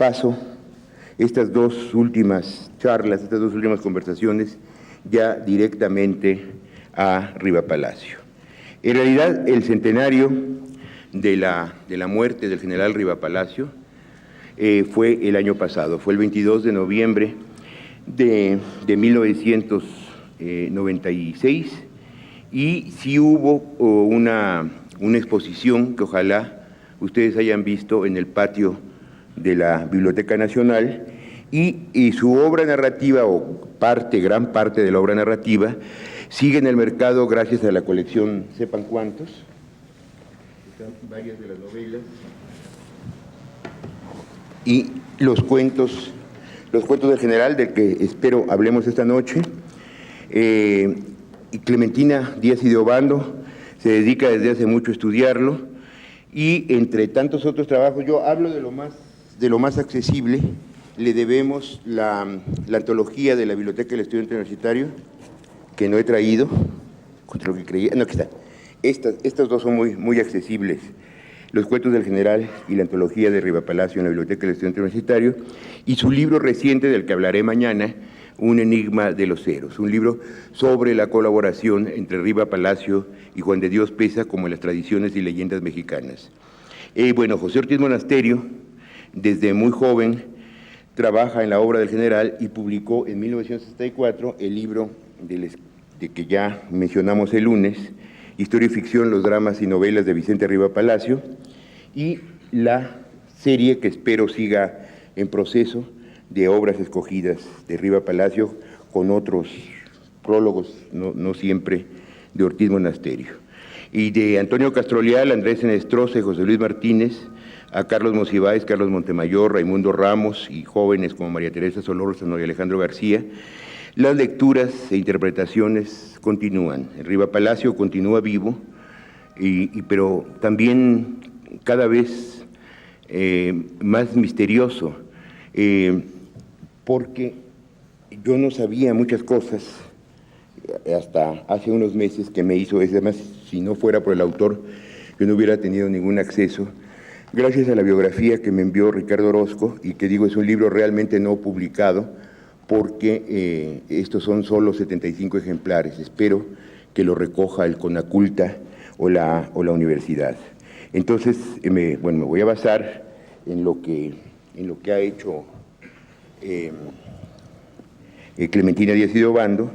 paso estas dos últimas charlas, estas dos últimas conversaciones, ya directamente a Riva Palacio. En realidad, el centenario de la muerte del general Riva Palacio fue el año pasado, fue el 22 de noviembre de 1996, y sí hubo una exposición que ojalá ustedes hayan visto en el patio de la Biblioteca Nacional, y su obra narrativa, o gran parte de la obra narrativa, sigue en el mercado gracias a la colección Sepan Cuántos. Están varias de las novelas y los cuentos del general, del que espero hablemos esta noche. Y Clementina Díaz y de Obando se dedica desde hace mucho a estudiarlo, y entre tantos otros trabajos, yo hablo de lo más accesible. Le debemos la antología de la Biblioteca del Estudiante Universitario, que no he traído, contra lo que creía, no, aquí está. Estas dos son muy accesibles: Los cuentos del general y la antología de Riva Palacio en la Biblioteca del Estudiante Universitario, y su libro reciente, del que hablaré mañana, Un enigma de los ceros, un libro sobre la colaboración entre Riva Palacio y Juan de Dios Peza, como en las tradiciones y leyendas mexicanas. Bueno, José Ortiz Monasterio, desde muy joven, trabaja en la obra del general y publicó en 1964 el libro de que ya mencionamos el lunes, Historia y ficción, los dramas y novelas de Vicente Riva Palacio, y la serie que espero siga en proceso de obras escogidas de Riva Palacio, con otros prólogos, no siempre, de Ortiz Monasterio. Y de Antonio Castroleal, Andrés Enestrosa y José Luis Martínez, a Carlos Monsiváis, Carlos Montemayor, Raimundo Ramos, y jóvenes como María Teresa Solórzano y Alejandro García, las lecturas e interpretaciones continúan. Riva Palacio continúa vivo, pero también cada vez más misterioso, porque yo no sabía muchas cosas hasta hace unos meses, que me hizo, además, si no fuera por el autor, yo no hubiera tenido ningún acceso, gracias a la biografía que me envió Ricardo Orozco, y que digo es un libro realmente no publicado, porque estos son solo 75 ejemplares. Espero que lo recoja el Conaculta o la universidad. Entonces, me voy a basar en lo que ha hecho Clementina Díaz y de Obando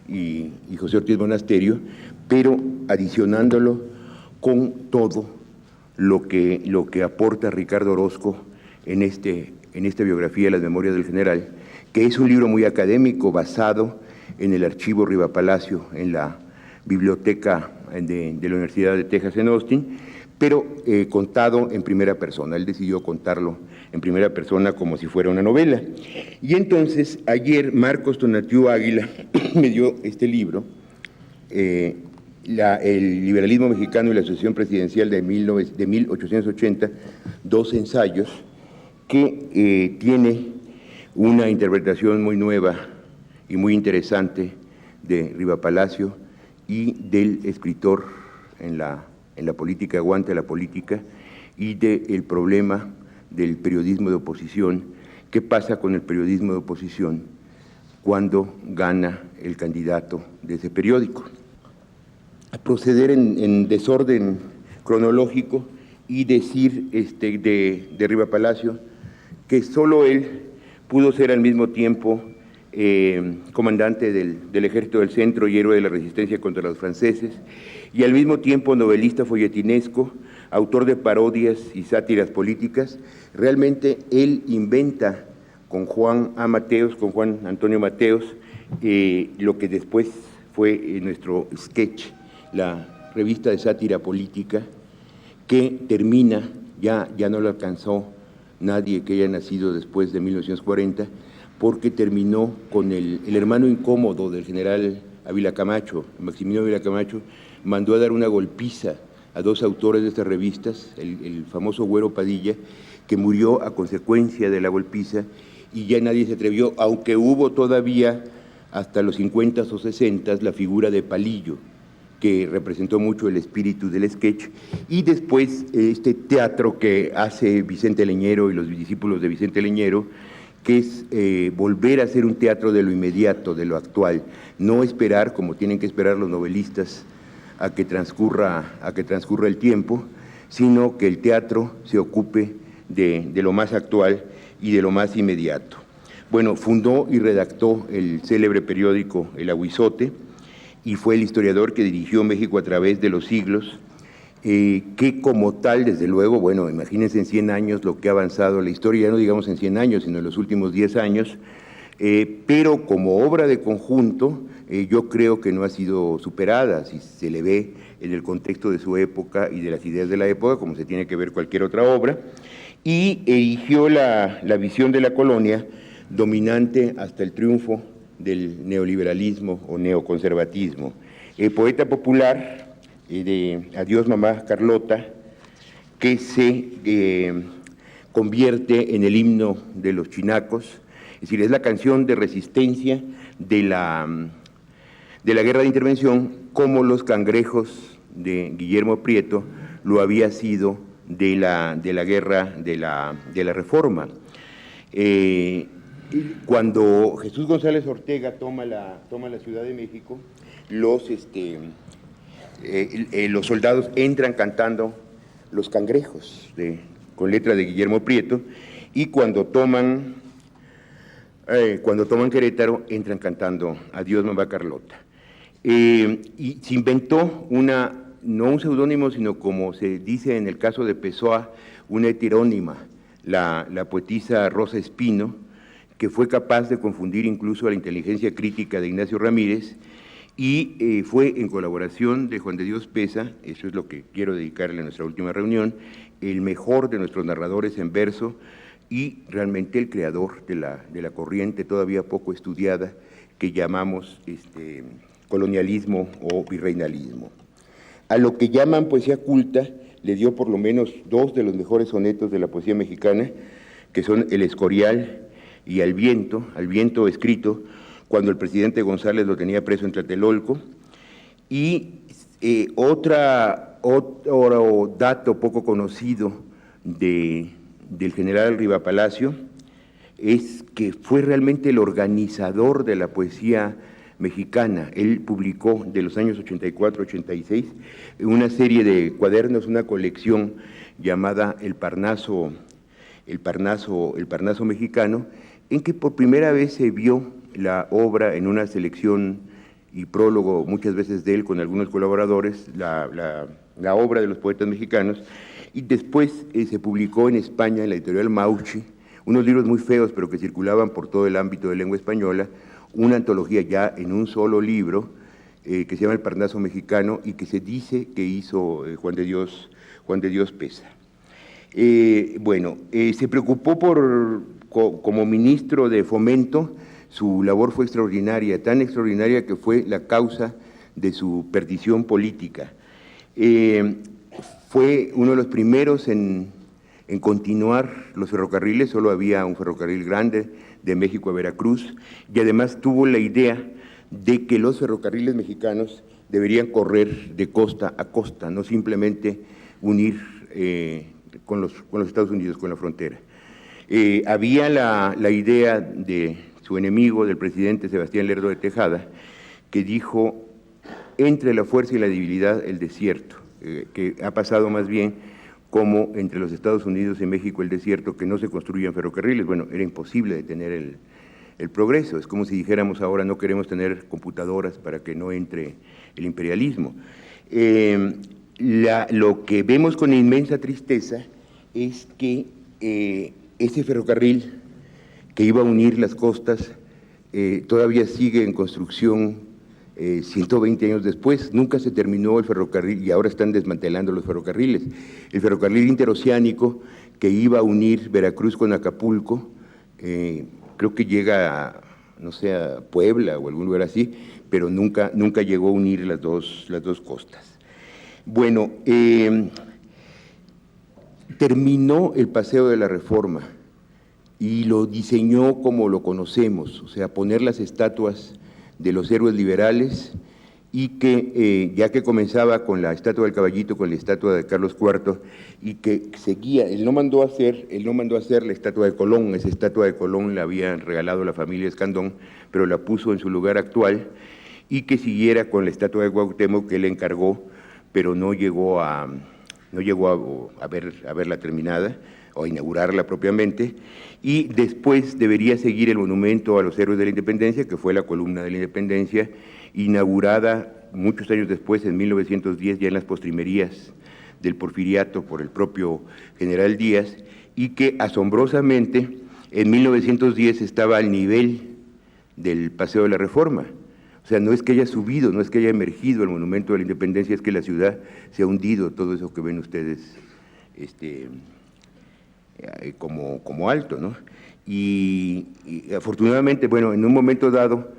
y José Ortiz Monasterio, pero adicionándolo con todo lo que aporta Ricardo Orozco en esta biografía de las memorias del general, que es un libro muy académico, basado en el archivo Riva Palacio, en la biblioteca de la Universidad de Texas en Austin, pero contado en primera persona. Él decidió contarlo en primera persona como si fuera una novela. Y entonces, ayer Marcos Tonatiuh Águila me dio este libro, El liberalismo mexicano y la sucesión presidencial de 1880, dos ensayos, que tiene una interpretación muy nueva y muy interesante de Riva Palacio y del escritor en la política, aguante la política, y del problema del periodismo de oposición. ¿Qué pasa con el periodismo de oposición cuando gana el candidato de ese periódico? A proceder en desorden cronológico y decir de Riva Palacio que solo él pudo ser al mismo tiempo comandante del Ejército del Centro y héroe de la resistencia contra los franceses, y al mismo tiempo novelista folletinesco, autor de parodias y sátiras políticas. Realmente él inventa con Juan Antonio Mateos, lo que después fue nuestro sketch, la revista de sátira política, que termina, ya no lo alcanzó nadie que haya nacido después de 1940, porque terminó con el hermano incómodo del general Ávila Camacho. Maximiliano Ávila Camacho mandó a dar una golpiza a dos autores de estas revistas, el famoso Güero Padilla, que murió a consecuencia de la golpiza, y ya nadie se atrevió, aunque hubo todavía hasta los 50 o 60 la figura de Palillo, que representó mucho el espíritu del sketch, y después este teatro que hace Vicente Leñero y los discípulos de Vicente Leñero, que es volver a hacer un teatro de lo inmediato, de lo actual, no esperar, como tienen que esperar los novelistas, a que transcurra el tiempo, sino que el teatro se ocupe de lo más actual y de lo más inmediato. Bueno, fundó y redactó el célebre periódico El Aguizote, y fue el historiador que dirigió México a través de los siglos, que como tal, desde luego, bueno, imagínense en 100 años lo que ha avanzado la historia, ya no digamos en 100 años, sino en los últimos 10 años, pero como obra de conjunto, yo creo que no ha sido superada, si se le ve en el contexto de su época y de las ideas de la época, como se tiene que ver cualquier otra obra, y erigió la visión de la colonia dominante hasta el triunfo del neoliberalismo o neoconservatismo. Poeta popular de Adiós Mamá Carlota, que se convierte en el himno de los chinacos, es decir, es la canción de resistencia de la guerra de intervención, como los cangrejos de Guillermo Prieto lo había sido de la guerra de la Reforma. Cuando Jesús González Ortega toma la Ciudad de México, los soldados entran cantando Los Cangrejos, con letra de Guillermo Prieto, y cuando toman Querétaro, entran cantando Adiós Mamá Carlota. Y se inventó no un seudónimo, sino, como se dice en el caso de Pessoa, una heterónima, la poetisa Rosa Espino, que fue capaz de confundir incluso a la inteligencia crítica de Ignacio Ramírez, y fue en colaboración de Juan de Dios Peza, eso es lo que quiero dedicarle a nuestra última reunión, el mejor de nuestros narradores en verso y realmente el creador de la corriente todavía poco estudiada que llamamos colonialismo o virreinalismo. A lo que llaman poesía culta le dio por lo menos 2 de los mejores sonetos de la poesía mexicana, que son El Escorial y Al viento escrito cuando el presidente González lo tenía preso en Tlatelolco. Y otro dato poco conocido del general Rivapalacio es que fue realmente el organizador de la poesía mexicana. Él publicó de los años 84-86 una serie de cuadernos, una colección llamada El Parnaso Mexicano, en que por primera vez se vio la obra en una selección y prólogo muchas veces de él con algunos colaboradores, la obra de los poetas mexicanos, y después se publicó en España, en la editorial Mauchi, unos libros muy feos pero que circulaban por todo el ámbito de lengua española, una antología ya en un solo libro que se llama El Parnaso Mexicano y que se dice que hizo Juan de Dios Peza. Se preocupó como ministro de Fomento, su labor fue extraordinaria, tan extraordinaria que fue la causa de su perdición política. Fue uno de los primeros en continuar los ferrocarriles, solo había un ferrocarril grande de México a Veracruz, y además tuvo la idea de que los ferrocarriles mexicanos deberían correr de costa a costa, no simplemente unir con los Estados Unidos, con la frontera. Había la idea de su enemigo, del presidente Sebastián Lerdo de Tejada, que dijo: entre la fuerza y la debilidad, el desierto, que ha pasado más bien como entre los Estados Unidos y México el desierto, que no se construían ferrocarriles. Bueno, era imposible detener el progreso. Es como si dijéramos ahora: no queremos tener computadoras para que no entre el imperialismo. Lo que vemos con inmensa tristeza es que ese ferrocarril que iba a unir las costas todavía sigue en construcción 120 años después. Nunca se terminó el ferrocarril y ahora están desmantelando los ferrocarriles. El ferrocarril interoceánico que iba a unir Veracruz con Acapulco, creo que llega a, no sé, a Puebla o algún lugar así, pero nunca llegó a unir las dos costas. Bueno, terminó el Paseo de la Reforma y lo diseñó como lo conocemos, o sea, poner las estatuas de los héroes liberales y que ya que comenzaba con la estatua del caballito, con la estatua de Carlos IV, y que seguía, él no mandó a hacer la estatua de Colón. Esa estatua de Colón la había regalado la familia Escandón, pero la puso en su lugar actual, y que siguiera con la estatua de Cuauhtémoc que él encargó, pero no llegó a verla terminada o a inaugurarla propiamente, y después debería seguir el monumento a los héroes de la independencia, que fue la columna de la independencia, inaugurada muchos años después, en 1910, ya en las postrimerías del Porfiriato por el propio general Díaz, y que asombrosamente en 1910 estaba al nivel del Paseo de la Reforma. O sea, no es que haya subido, no es que haya emergido el monumento de la independencia, es que la ciudad se ha hundido, todo eso que ven ustedes como alto, ¿no? Y afortunadamente, bueno, en un momento dado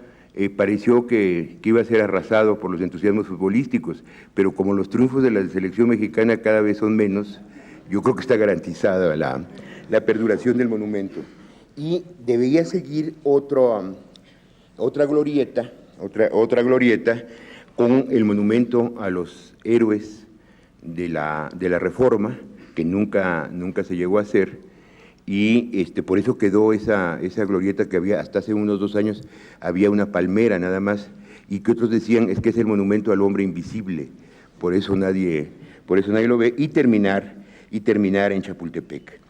pareció que iba a ser arrasado por los entusiasmos futbolísticos, pero como los triunfos de la selección mexicana cada vez son menos, yo creo que está garantizada la perduración del monumento. Y debería seguir otra glorieta con el monumento a los héroes de la Reforma, que nunca se llegó a hacer, y por eso quedó esa glorieta que había hasta hace unos 2 años, había una palmera nada más, y que otros decían es que es el monumento al hombre invisible, por eso nadie lo ve, y terminar en Chapultepec.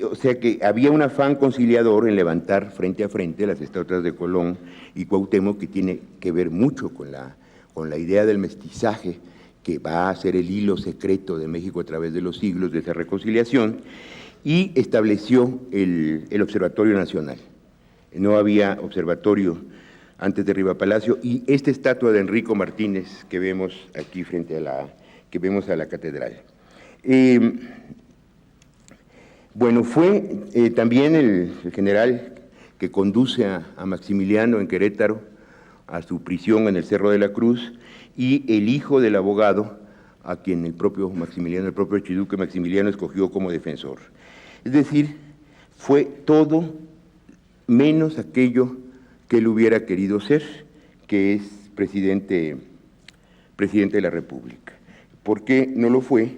O sea que había un afán conciliador en levantar frente a frente las estatuas de Colón y Cuauhtémoc, que tiene que ver mucho con la idea del mestizaje, que va a ser el hilo secreto de México a través de los siglos, de esa reconciliación, y estableció el Observatorio Nacional. No había observatorio antes de Riva Palacio, y esta estatua de Enrico Martínez que vemos aquí frente a la catedral. Bueno, fue también el general que conduce a Maximiliano en Querétaro a su prisión en el Cerro de la Cruz, y el hijo del abogado a quien el propio archiduque Maximiliano escogió como defensor. Es decir, fue todo menos aquello que él hubiera querido ser, que es presidente de la República. ¿Por qué no lo fue?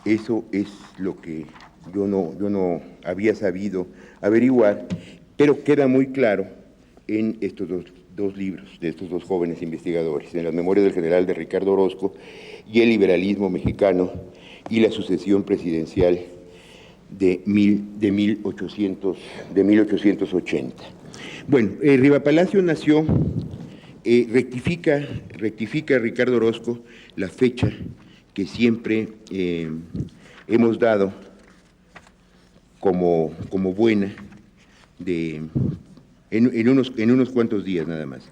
Eso es lo que yo no había sabido averiguar, pero queda muy claro en estos dos libros de estos dos jóvenes investigadores, en las memorias del general de Ricardo Orozco y el liberalismo mexicano y la sucesión presidencial de 1880. Bueno, Riva Palacio nació, rectifica Ricardo Orozco la fecha que siempre hemos dado como buena, en unos cuantos días nada más.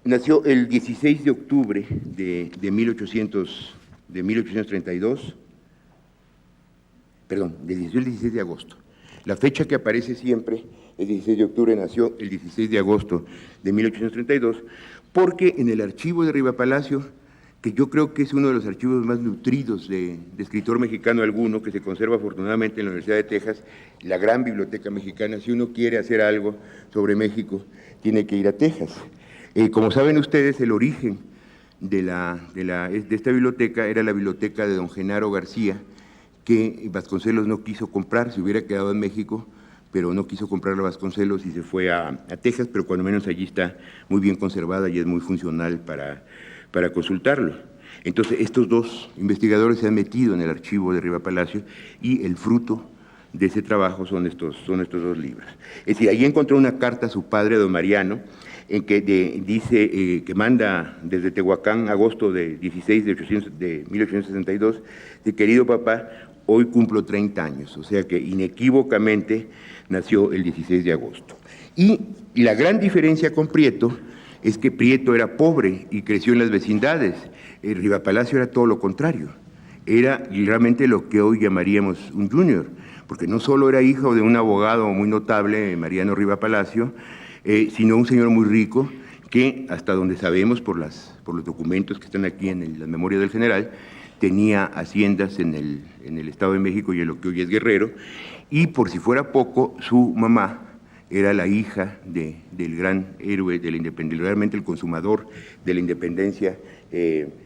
Nació el 16 de octubre de 1832, perdón, el 16 de agosto. La fecha que aparece siempre, el 16 de octubre, nació el 16 de agosto de 1832, porque en el archivo de Riva Palacio, que yo creo que es uno de los archivos más nutridos de escritor mexicano alguno, que se conserva afortunadamente en la Universidad de Texas, la gran biblioteca mexicana. Si uno quiere hacer algo sobre México, tiene que ir a Texas. Como saben ustedes, el origen de esta biblioteca era la biblioteca de don Genaro García, que Vasconcelos no quiso comprar, se hubiera quedado en México, pero no quiso comprarla Vasconcelos y se fue a Texas, pero cuando menos allí está muy bien conservada y es muy funcional para consultarlo. Entonces, estos dos investigadores se han metido en el archivo de Riva Palacio, y el fruto de ese trabajo son estos dos libros. Es decir, ahí encontró una carta a su padre, don Mariano, en que dice que manda desde Tehuacán, agosto de 16 de 1862, de: querido papá, hoy cumplo 30 años, o sea que inequívocamente nació el 16 de agosto. Y la gran diferencia con Prieto es que Prieto era pobre y creció en las vecindades. Riva Palacio era todo lo contrario, era realmente lo que hoy llamaríamos un junior, porque no solo era hijo de un abogado muy notable, Mariano Riva Palacio, sino un señor muy rico que, hasta donde sabemos por los documentos que están aquí en las memorias del general, tenía haciendas en el Estado de México y en lo que hoy es Guerrero, y por si fuera poco, su mamá era la hija del gran héroe de la independencia, realmente el consumador de la independencia,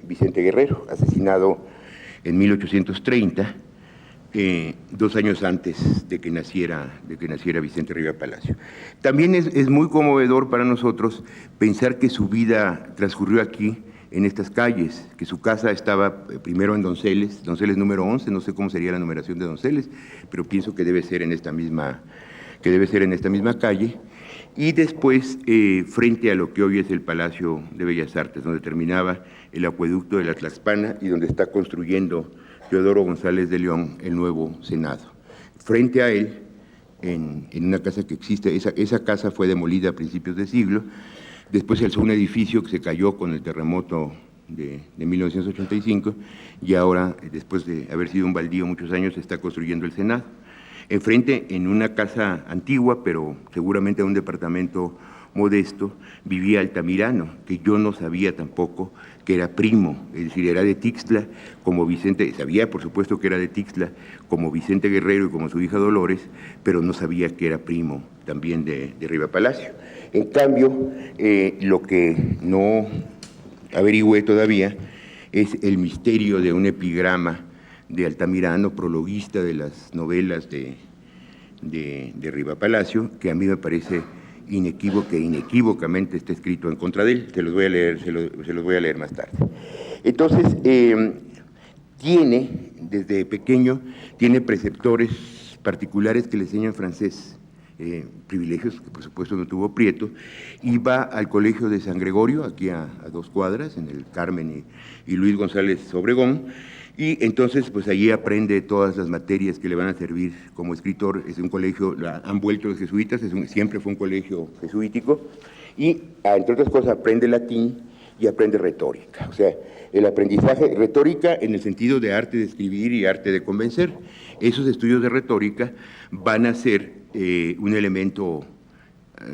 Vicente Guerrero, asesinado en 1830, 2 años antes de que naciera Vicente Riva Palacio. También es muy conmovedor para nosotros pensar que su vida transcurrió aquí, en estas calles, que su casa estaba primero en Donceles número 11, no sé cómo sería la numeración de Donceles, pero pienso que debe ser en esta misma calle, y después frente a lo que hoy es el Palacio de Bellas Artes, donde terminaba el acueducto de la Tlaxpana y donde está construyendo Teodoro González de León el nuevo Senado. Frente a él, en una casa que existe, esa casa fue demolida a principios de siglo. Después se alzó un edificio que se cayó con el terremoto de 1985 y ahora, después de haber sido un baldío muchos años, se está construyendo el Senado. Enfrente, en una casa antigua, pero seguramente un departamento modesto, vivía Altamirano, que yo no sabía tampoco que era primo, es decir, era de Tixtla, como Vicente, sabía por supuesto que era de Tixtla, como Vicente Guerrero y como su hija Dolores, pero no sabía que era primo también de Riva Palacio. En cambio, lo que no averigüé todavía es el misterio de un epigrama de Altamirano, prologuista de las novelas de Riva Palacio, que a mí me parece inequívocamente está escrito en contra de él. Se los voy a leer más tarde. Entonces, desde pequeño, tiene preceptores particulares que le enseñan francés, privilegios que por supuesto no tuvo Prieto, y va al colegio de San Gregorio, aquí a 2 cuadras, en el Carmen y Luis González Obregón, y entonces pues allí aprende todas las materias que le van a servir como escritor. Es un colegio, han vuelto los jesuitas, siempre fue un colegio jesuítico, y entre otras cosas aprende latín y aprende retórica, o sea, el aprendizaje, retórica en el sentido de arte de escribir y arte de convencer. Esos estudios de retórica van a ser un elemento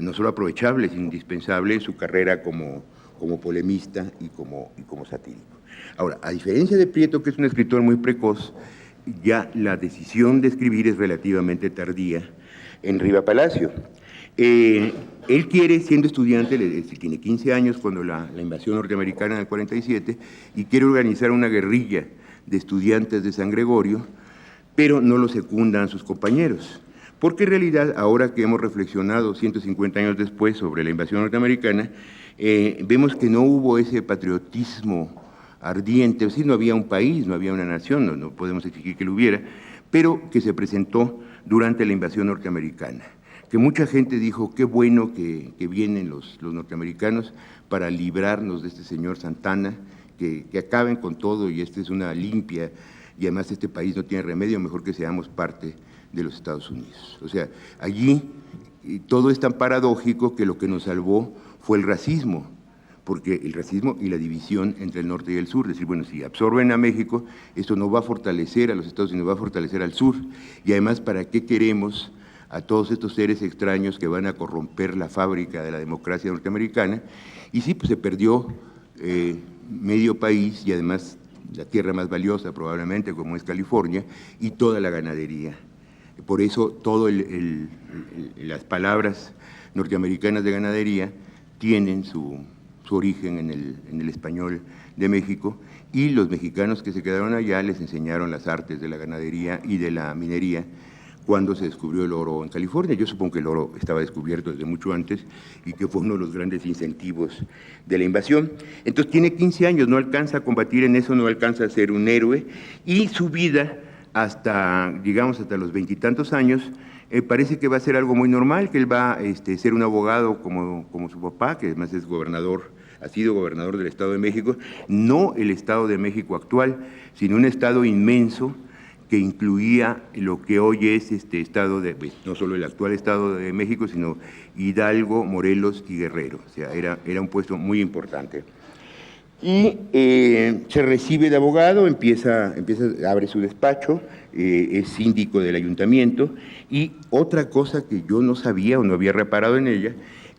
no solo aprovechable, sino indispensable en su carrera como polemista y como satírico. Ahora, a diferencia de Prieto, que es un escritor muy precoz, ya la decisión de escribir es relativamente tardía en Riva Palacio. Él quiere, siendo estudiante, tiene 15 años cuando la invasión norteamericana en el 47, y quiere organizar una guerrilla de estudiantes de San Gregorio, pero no lo secundan sus compañeros. Porque en realidad, ahora que hemos reflexionado 150 años después sobre la invasión norteamericana, vemos que no hubo ese patriotismo ardiente, es decir, no había un país, no había una nación, no podemos exigir que lo hubiera, pero que se presentó durante la invasión norteamericana, que mucha gente dijo, qué bueno que vienen los norteamericanos para librarnos de este señor Santana, que acaben con todo, y esta es una limpia, y además este país no tiene remedio, mejor que seamos parte de los Estados Unidos. O sea, allí todo es tan paradójico que lo que nos salvó fue el racismo, porque el racismo y la división entre el norte y el sur, es decir, bueno, si absorben a México, esto no va a fortalecer a los Estados Unidos, va a fortalecer al sur, y además, ¿para qué queremos a todos estos seres extraños que van a corromper la fábrica de la democracia norteamericana? Y sí, pues se perdió medio país, y además la tierra más valiosa probablemente, como es California, y toda la ganadería. Por eso las palabras norteamericanas de ganadería tienen su origen en el español de México, y los mexicanos que se quedaron allá les enseñaron las artes de la ganadería y de la minería cuando se descubrió el oro en California. Yo supongo que el oro estaba descubierto desde mucho antes y que fue uno de los grandes incentivos de la invasión. Entonces tiene 15 años, no alcanza a combatir en eso, no alcanza a ser un héroe, y su vida hasta los 20 y tantos años, parece que va a ser algo muy normal, que él va a ser un abogado como su papá, que además es gobernador, ha sido gobernador del Estado de México, no el Estado de México actual, sino un estado inmenso que incluía lo que hoy es estado no solo el actual Estado de México, sino Hidalgo, Morelos y Guerrero. O sea, era un puesto muy importante. Y se recibe de abogado, abre su despacho, es síndico del ayuntamiento, y otra cosa que yo no sabía o no había reparado en ella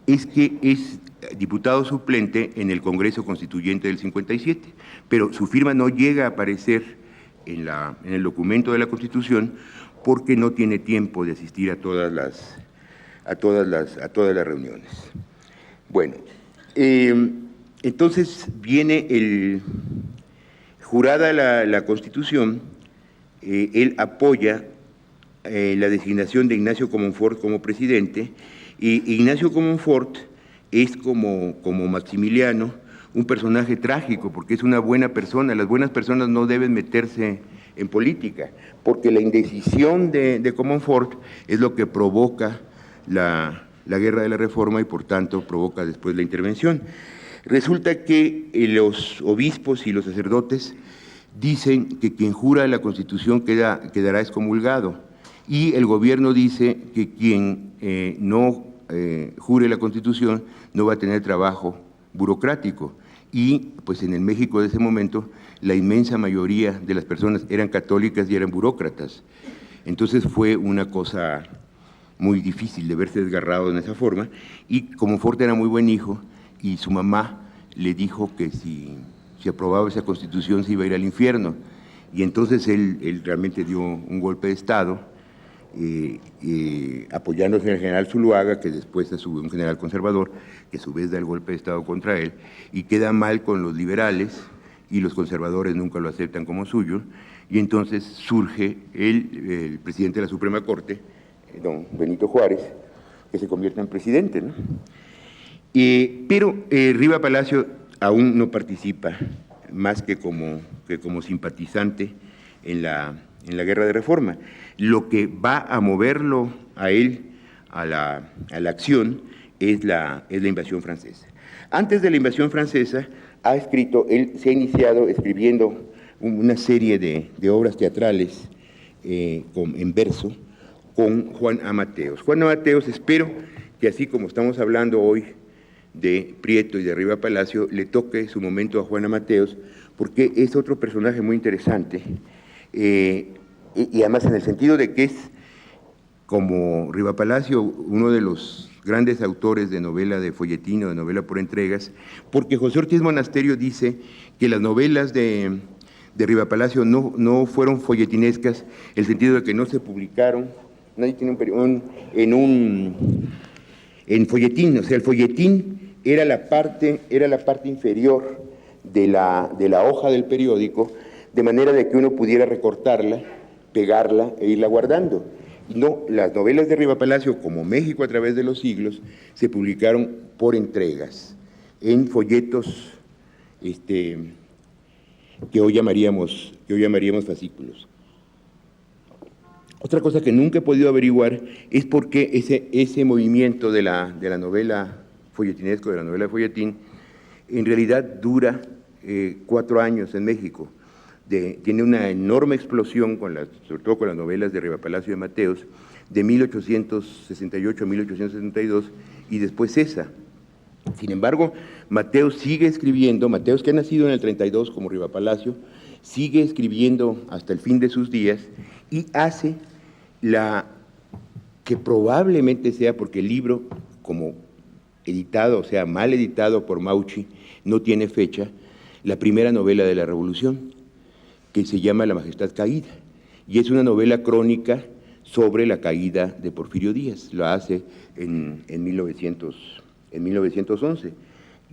es que es diputado suplente en el Congreso Constituyente del 57, pero su firma no llega a aparecer en el documento de la Constitución porque no tiene tiempo de asistir a todas todas las reuniones. Bueno, entonces viene jurada la Constitución, él apoya la designación de Ignacio Comonfort como presidente, y Ignacio Comonfort es como Maximiliano, un personaje trágico, porque es una buena persona. Las buenas personas no deben meterse en política, porque la indecisión de Comonfort es lo que provoca la guerra de la Reforma y por tanto provoca después la intervención. Resulta que los obispos y los sacerdotes dicen que quien jura la Constitución quedará excomulgado, y el gobierno dice que quien no jure la Constitución no va a tener trabajo burocrático. Y pues en el México de ese momento la inmensa mayoría de las personas eran católicas y eran burócratas. Entonces fue una cosa muy difícil de verse desgarrado en esa forma, y Comonfort era muy buen hijo, y su mamá le dijo que si aprobaba esa Constitución se iba a ir al infierno, y entonces él realmente dio un golpe de Estado, apoyándose en el general Zuluaga, que después es un general conservador, que a su vez da el golpe de Estado contra él, y queda mal con los liberales, y los conservadores nunca lo aceptan como suyo, y entonces surge el presidente de la Suprema Corte, don Benito Juárez, que se convierte en presidente, ¿no? Pero Riva Palacio aún no participa, más que como simpatizante en la guerra de Reforma. Lo que va a moverlo a él a la acción es la invasión francesa. Antes de la invasión francesa, él se ha iniciado escribiendo una serie de obras teatrales en verso con Juan A. Mateos. Juan A. Mateos, espero que así como estamos hablando hoy de Prieto y de Riva Palacio, le toque su momento a Juan A. Mateos, porque es otro personaje muy interesante, y además en el sentido de que es, como Riva Palacio, uno de los grandes autores de novela de folletín o de novela por entregas, porque José Ortiz Monasterio dice que las novelas de Riva Palacio no fueron folletinescas, en el sentido de que no se publicaron, nadie tiene en folletín, o sea, el folletín era la parte inferior de la hoja del periódico, de manera de que uno pudiera recortarla, pegarla e irla guardando. No, las novelas de Riva Palacio, como México a través de los siglos, se publicaron por entregas, en folletos que hoy llamaríamos fascículos. Otra cosa que nunca he podido averiguar es por qué ese movimiento de la novela folletinesco, de la novela de folletín, en realidad dura 4 años en México. Tiene una enorme explosión, sobre todo con las novelas de Riva Palacio y de Mateos, de 1868 a 1872, y después cesa. Sin embargo, Mateos sigue escribiendo, Mateos, que ha nacido en el 32 como Riva Palacio, sigue escribiendo hasta el fin de sus días, y hace que probablemente sea, porque el libro, como editado, o sea, mal editado por Maucci, no tiene fecha, la primera novela de la Revolución, que se llama La Majestad Caída, y es una novela crónica sobre la caída de Porfirio Díaz. Lo hace en 1911.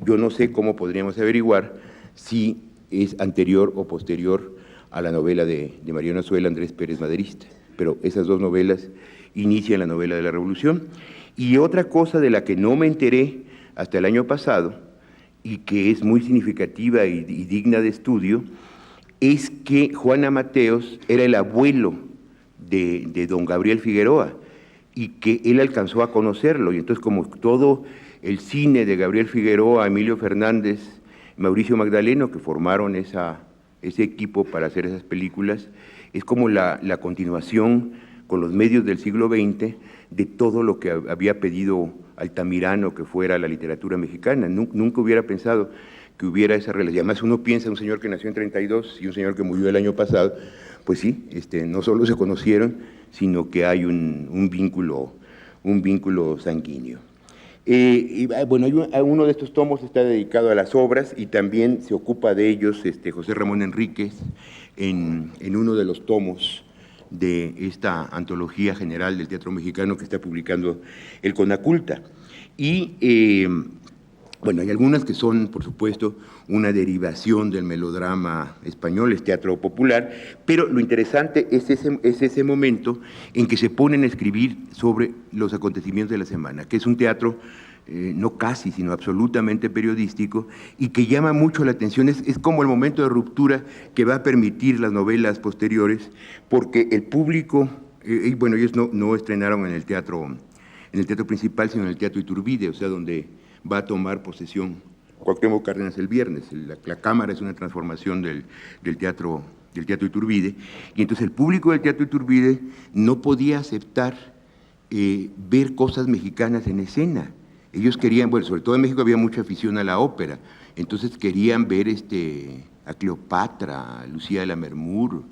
Yo no sé cómo podríamos averiguar si es anterior o posterior a la novela de Mariano Azuela, Andrés Pérez Maderista, pero esas dos novelas inician la novela de la Revolución. Y otra cosa de la que no me enteré hasta el año pasado, y que es muy significativa y digna de estudio, es que Juan A. Mateos era el abuelo de don Gabriel Figueroa, y que él alcanzó a conocerlo, y entonces como todo el cine de Gabriel Figueroa, Emilio Fernández, Mauricio Magdaleno, que formaron ese equipo para hacer esas películas, es como la continuación con los medios del siglo XX de todo lo que había pedido Altamirano que fuera la literatura mexicana. Nunca hubiera pensado que hubiera esa relación. Además, uno piensa en un señor que nació en 32 y un señor que murió el año pasado, pues sí, no solo se conocieron, sino que hay un vínculo sanguíneo. Bueno, uno de estos tomos está dedicado a las obras, y también se ocupa de ellos José Ramón Enríquez en uno de los tomos de esta antología general del teatro mexicano que está publicando el Conaculta. Y bueno, hay algunas que son, por supuesto, una derivación del melodrama español, es teatro popular, pero lo interesante es ese momento en que se ponen a escribir sobre los acontecimientos de la semana, que es un teatro no casi, sino absolutamente periodístico, y que llama mucho la atención, es como el momento de ruptura que va a permitir las novelas posteriores, porque el público, bueno, ellos no estrenaron en el teatro principal, sino en el Teatro Iturbide, o sea, donde va a tomar posesión Cuauhtémoc Cárdenas el viernes. La cámara es una transformación del teatro Iturbide, y entonces el público del Teatro Iturbide no podía aceptar ver cosas mexicanas en escena. Ellos querían, bueno, sobre todo en México había mucha afición a la ópera, entonces querían ver a Cleopatra, a Lucía de la Mermur,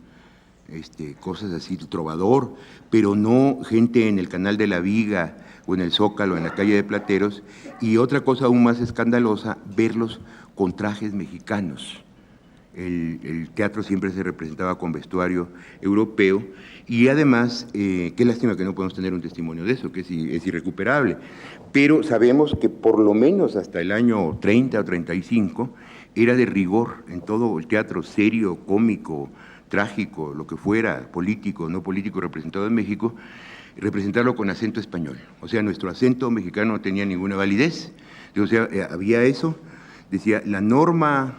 cosas así, el Trovador, pero no gente en el Canal de la Viga o en el Zócalo, en la calle de Plateros, y otra cosa aún más escandalosa, verlos con trajes mexicanos. El teatro siempre se representaba con vestuario europeo, y además, qué lástima que no podemos tener un testimonio de eso, que es irrecuperable, pero sabemos que por lo menos hasta el año 30 o 35 era de rigor en todo el teatro serio, cómico, trágico, lo que fuera, político, no político, representado en México, representarlo con acento español. O sea, nuestro acento mexicano no tenía ninguna validez. O sea, había eso. Decía, la norma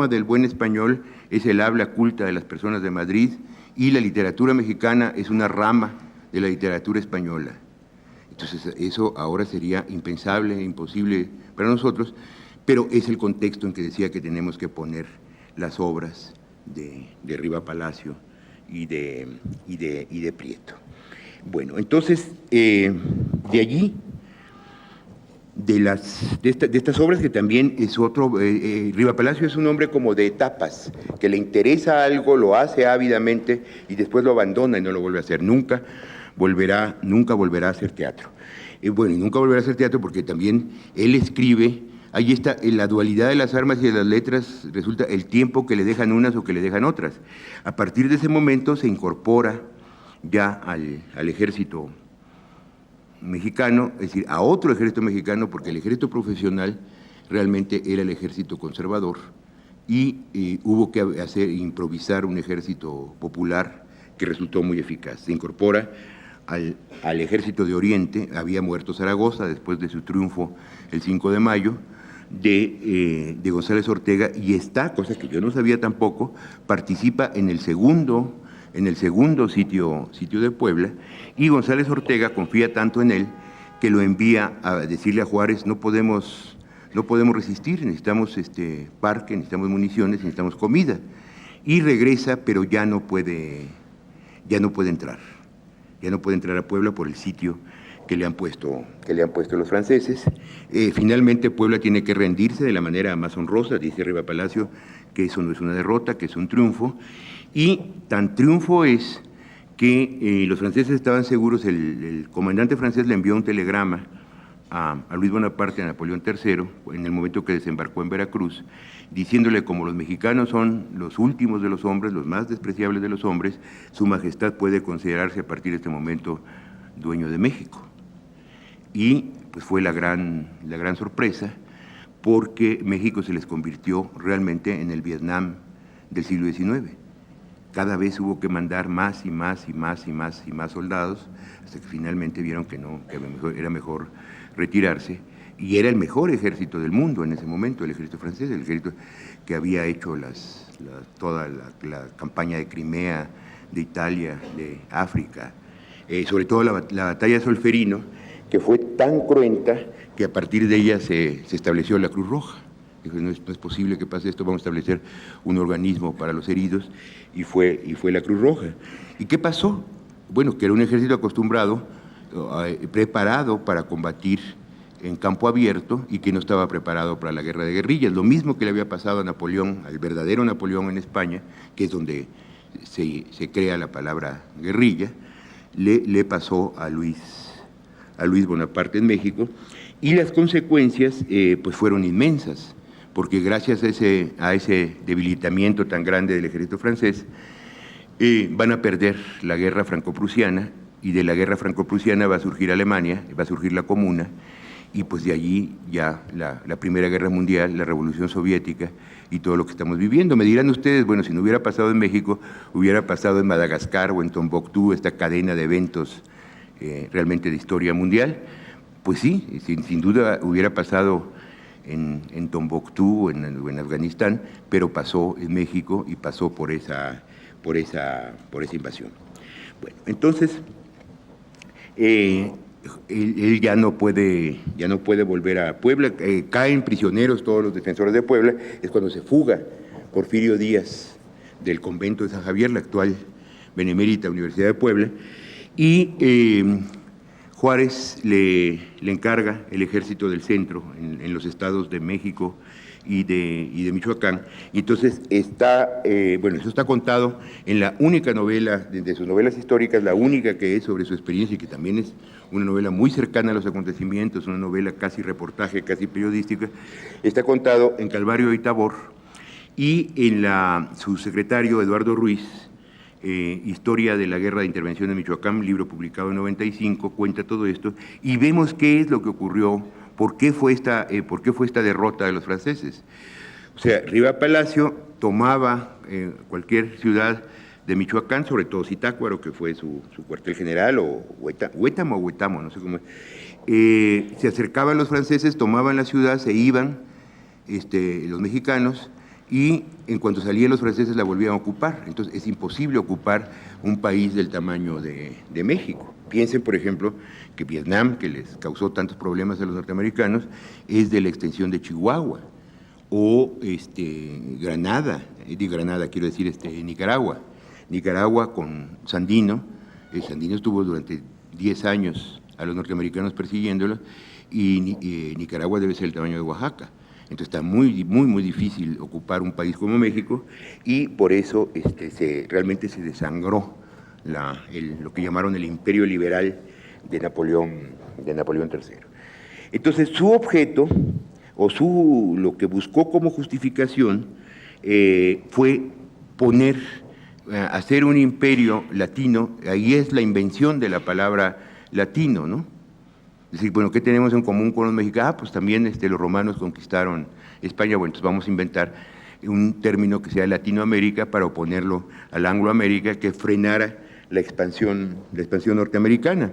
del buen español es el habla culta de las personas de Madrid, y la literatura mexicana es una rama de la literatura española. Entonces, eso ahora sería impensable, imposible para nosotros, pero es el contexto en que decía que tenemos que poner las obras de Riva Palacio y de Prieto. Bueno, entonces, de allí, de estas obras, que también es otro, Riva Palacio es un hombre como de etapas, que le interesa algo, lo hace ávidamente y después lo abandona y no lo vuelve a hacer. Nunca volverá a hacer teatro. Bueno, y nunca volverá a hacer teatro porque también él escribe, ahí está, en la dualidad de las armas y de las letras, resulta el tiempo que le dejan unas o que le dejan otras. A partir de ese momento se incorpora ya al ejército mexicano, es decir, a otro ejército mexicano, porque el ejército profesional realmente era el ejército conservador, y hubo que improvisar un ejército popular que resultó muy eficaz. Se incorpora al ejército de Oriente, había muerto Zaragoza después de su triunfo el 5 de mayo, de González Ortega, y está, cosa que yo no sabía tampoco, participa en el segundo sitio de Puebla, y González Ortega confía tanto en él que lo envía a decirle a Juárez, no podemos resistir, necesitamos parque, necesitamos municiones, necesitamos comida, y regresa, pero ya no puede entrar a Puebla por el sitio que le han puesto los franceses. Finalmente Puebla tiene que rendirse de la manera más honrosa, dice Riva Palacio, que eso no es una derrota, que es un triunfo, y tan triunfo es que los franceses estaban seguros, el comandante francés le envió un telegrama a Luis Bonaparte, a Napoleón III, en el momento que desembarcó en Veracruz, diciéndole, como los mexicanos son los últimos de los hombres, los más despreciables de los hombres, su majestad puede considerarse a partir de este momento dueño de México. Y pues fue la gran sorpresa, porque México se les convirtió realmente en el Vietnam del siglo XIX. Cada vez hubo que mandar más y más soldados, hasta que finalmente vieron que era mejor retirarse, y era el mejor ejército del mundo en ese momento, el ejército francés, el ejército que había hecho toda la campaña de Crimea, de Italia, de África, sobre todo la batalla de Solferino, que fue tan cruenta que a partir de ella se estableció la Cruz Roja. Dijo, no es posible que pase esto, vamos a establecer un organismo para los heridos, y fue la Cruz Roja. ¿Y qué pasó? Bueno, que era un ejército acostumbrado, preparado para combatir en campo abierto, y que no estaba preparado para la guerra de guerrillas. Lo mismo que le había pasado a Napoleón, al verdadero Napoleón en España, que es donde se crea la palabra guerrilla, le pasó a Luis Bonaparte en México, y las consecuencias pues fueron inmensas, porque gracias a ese debilitamiento tan grande del ejército francés, van a perder la guerra franco-prusiana, y de la guerra franco-prusiana va a surgir Alemania, va a surgir la Comuna, y pues de allí ya la Primera Guerra Mundial, la Revolución Soviética y todo lo que estamos viviendo. Me dirán ustedes, bueno, si no hubiera pasado en México, hubiera pasado en Madagascar o en Tombuctú, esta cadena de eventos realmente de historia mundial. Pues sí, sin duda hubiera pasado en Tombuctú o en Afganistán, pero pasó en México y pasó por esa invasión. Bueno, entonces, él ya no puede volver a Puebla, caen prisioneros todos los defensores de Puebla, es cuando se fuga Porfirio Díaz del convento de San Javier, la actual Benemérita Universidad de Puebla, y Juárez le encarga el ejército del centro en los estados de México y de Michoacán, y entonces bueno, eso está contado en la única novela, de sus novelas históricas, la única que es sobre su experiencia y que también es una novela muy cercana a los acontecimientos, una novela casi reportaje, casi periodística, está contado en Calvario y Tabor, y en su secretario Eduardo Ruiz, Historia de la Guerra de Intervención en Michoacán, libro publicado en 95, cuenta todo esto, y vemos qué es lo que ocurrió, por qué fue esta derrota de los franceses. O sea, Riva Palacio tomaba cualquier ciudad de Michoacán, sobre todo Zitácuaro, que fue su cuartel general, o Huétamo, no sé cómo es. Se acercaban los franceses, tomaban la ciudad, se iban los mexicanos, y en cuanto salían los franceses la volvían a ocupar. Entonces es imposible ocupar un país del tamaño de México. Piensen, por ejemplo, que Vietnam, que les causó tantos problemas a los norteamericanos, es de la extensión de Chihuahua, o Granada, quiero decir Nicaragua. Nicaragua con Sandino, Sandino estuvo durante 10 años a los norteamericanos persiguiéndolos, y Nicaragua debe ser el tamaño de Oaxaca. Entonces está muy, muy, muy difícil ocupar un país como México, y por eso realmente se desangró lo que llamaron el imperio liberal de Napoleón III. Entonces su objeto, o lo que buscó como justificación, fue hacer un imperio latino. Ahí es la invención de la palabra latino, ¿no? Es decir, bueno, ¿qué tenemos en común con los mexicanos? Pues también los romanos conquistaron España. Bueno, entonces vamos a inventar un término que sea Latinoamérica para oponerlo al Angloamérica, que frenara la expansión norteamericana.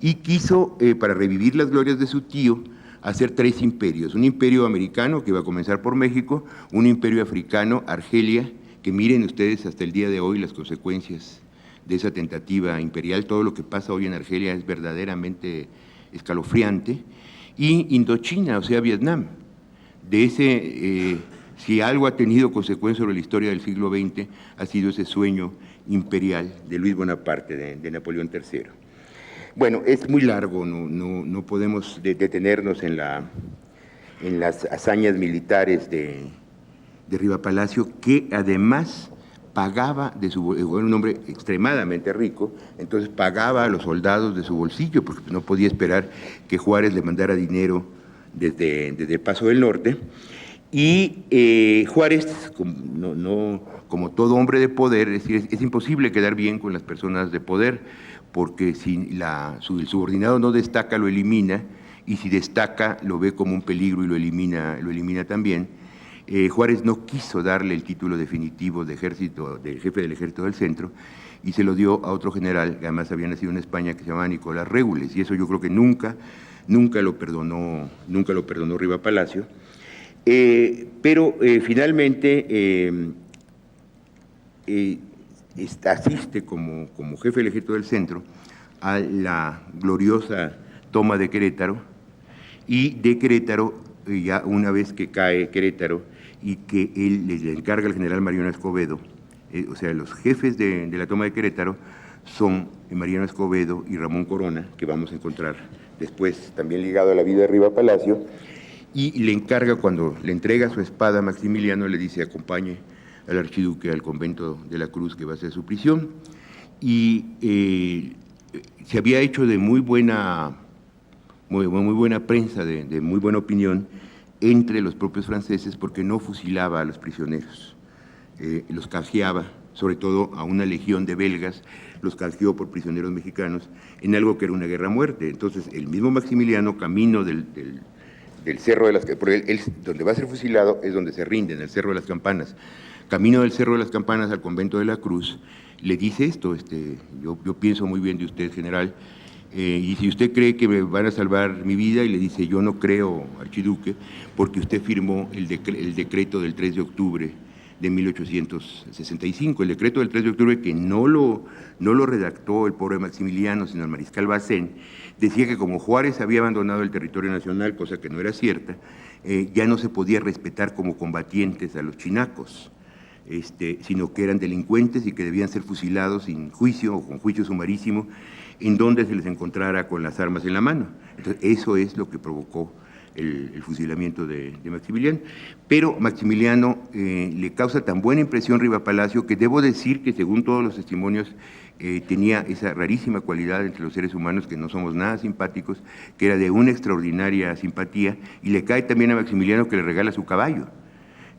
Y quiso, para revivir las glorias de su tío, hacer 3 imperios. Un imperio americano, que iba a comenzar por México, un imperio africano, Argelia, que miren ustedes hasta el día de hoy las consecuencias de esa tentativa imperial. Todo lo que pasa hoy en Argelia es verdaderamente escalofriante, y Indochina, o sea, Vietnam. Si algo ha tenido consecuencias sobre la historia del siglo XX, ha sido ese sueño imperial de Luis Bonaparte, de Napoleón III. Bueno, es muy largo, no podemos detenernos en las hazañas militares de Riva Palacio, que además pagaba era un hombre extremadamente rico, entonces pagaba a los soldados de su bolsillo, porque no podía esperar que Juárez le mandara dinero desde el Paso del Norte. Y Juárez, como todo hombre de poder, es imposible quedar bien con las personas de poder, porque si el subordinado no destaca, lo elimina, y si destaca, lo ve como un peligro y lo elimina también. Juárez no quiso darle el título definitivo de jefe del ejército del centro, y se lo dio a otro general que además había nacido en España, que se llamaba Nicolás Regules, y eso yo creo que nunca lo perdonó Riva Palacio. Pero finalmente asiste como jefe del ejército del centro a la gloriosa toma de Querétaro, y de Querétaro, ya una vez que cae Querétaro, y que él le encarga al general Mariano Escobedo, o sea, los jefes de la toma de Querétaro son Mariano Escobedo y Ramón Corona, que vamos a encontrar después también ligado a la vida de Riva Palacio, y le encarga, cuando le entrega su espada a Maximiliano, le dice: acompañe al archiduque al convento de la Cruz, que va a ser su prisión. Y se había hecho de muy buena prensa, de muy buena opinión entre los propios franceses, porque no fusilaba a los prisioneros, los cajeaba sobre todo a una legión de belgas, los canjeó por prisioneros mexicanos en algo que era una guerra a muerte. Entonces, el mismo Maximiliano, camino del Cerro de las Campanas, porque él, donde va a ser fusilado es donde se rinde, en el Cerro de las Campanas, camino del Cerro de las Campanas al convento de la Cruz, le dice esto: yo pienso muy bien de usted, general, y si usted cree que me van a salvar mi vida, y le dice: yo no creo, archiduque, porque usted firmó el decreto del 3 de octubre de 1865, el decreto del 3 de octubre que no lo redactó el pobre Maximiliano, sino el mariscal Bazaine. Decía que como Juárez había abandonado el territorio nacional, cosa que no era cierta, ya no se podía respetar como combatientes a los chinacos, sino que eran delincuentes y que debían ser fusilados sin juicio o con juicio sumarísimo, en donde se les encontrara con las armas en la mano. Entonces, eso es lo que provocó el fusilamiento de Maximiliano. Pero Maximiliano le causa tan buena impresión Riva Palacio que debo decir que, según todos los testimonios, tenía esa rarísima cualidad entre los seres humanos, que no somos nada simpáticos, que era de una extraordinaria simpatía, y le cae también a Maximiliano que le regala su caballo.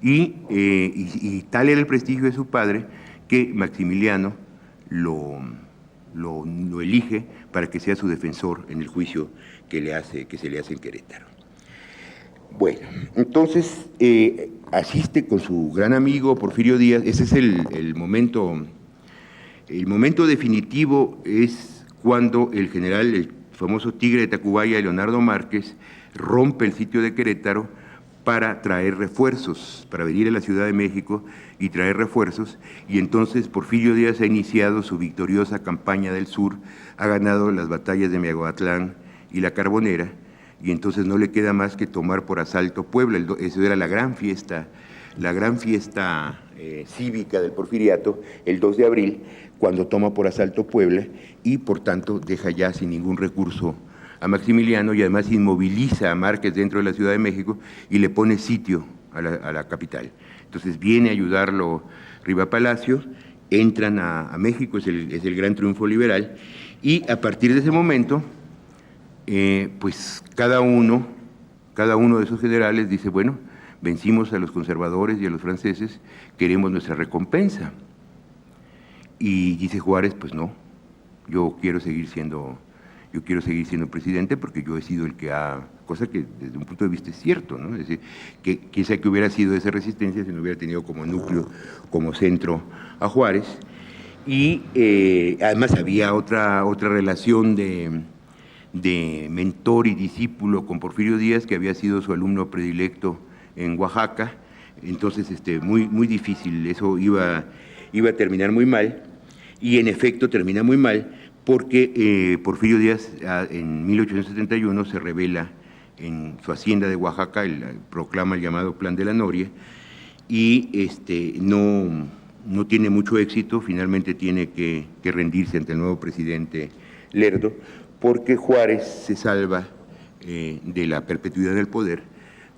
Y tal era el prestigio de su padre que Maximiliano lo elige para que sea su defensor en el juicio que se le hace en Querétaro. Bueno, entonces asiste con su gran amigo Porfirio Díaz. Ese es el momento definitivo, es cuando el general, el famoso Tigre de Tacubaya, Leonardo Márquez, rompe el sitio de Querétaro para traer refuerzos, para venir a la Ciudad de México y traer refuerzos, y entonces Porfirio Díaz ha iniciado su victoriosa campaña del sur, ha ganado las batallas de Miahuatlán y La Carbonera, y entonces no le queda más que tomar por asalto Puebla. Eso era la gran fiesta cívica del Porfiriato, el 2 de abril, cuando toma por asalto Puebla, y por tanto deja ya sin ningún recurso a Maximiliano, y además inmoviliza a Márquez dentro de la Ciudad de México y le pone sitio a la capital. Entonces viene a ayudarlo Riva Palacio, entran a México, es el gran triunfo liberal, y a partir de ese momento, pues cada uno de esos generales dice: bueno, vencimos a los conservadores y a los franceses, queremos nuestra recompensa. Y dice Juárez: pues no, yo quiero seguir siendo presidente, porque yo he sido el que ha, cosa que desde un punto de vista es cierto, ¿no? Es decir, que quizá que hubiera sido esa resistencia si no hubiera tenido como núcleo, como centro a Juárez. Y además había otra relación de mentor y discípulo con Porfirio Díaz, que había sido su alumno predilecto en Oaxaca. Entonces muy difícil, eso iba a terminar muy mal, y en efecto termina muy mal, porque Porfirio Díaz en 1871 se rebela en su hacienda de Oaxaca, proclama el llamado Plan de la Noria, y no tiene mucho éxito. Finalmente tiene que rendirse ante el nuevo presidente Lerdo, porque Juárez se salva de la perpetuidad del poder,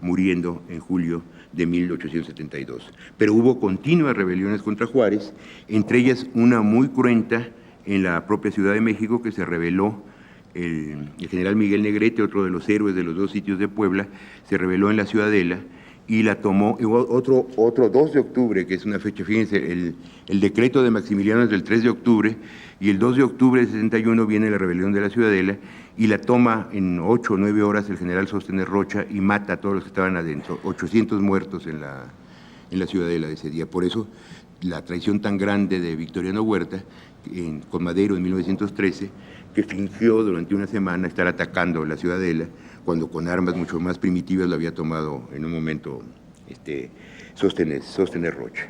muriendo en julio de 1872. Pero hubo continuas rebeliones contra Juárez, entre ellas una muy cruenta en la propia Ciudad de México, que se rebeló el general Miguel Negrete, otro de los héroes de los dos sitios de Puebla, se rebeló en la Ciudadela y la tomó. Otro 2 de octubre, que es una fecha, fíjense, el decreto de Maximiliano es del 3 de octubre, y el 2 de octubre de 61 viene la rebelión de la Ciudadela, y la toma en 8 o 9 horas el general Sóstenes Rocha, y mata a todos los que estaban adentro, 800 muertos en la Ciudadela de ese día. Por eso la traición tan grande de Victoriano Huerta, con Madero en 1913, que fingió durante una semana estar atacando la Ciudadela, cuando con armas mucho más primitivas lo había tomado en un momento Sóstenes Rocha.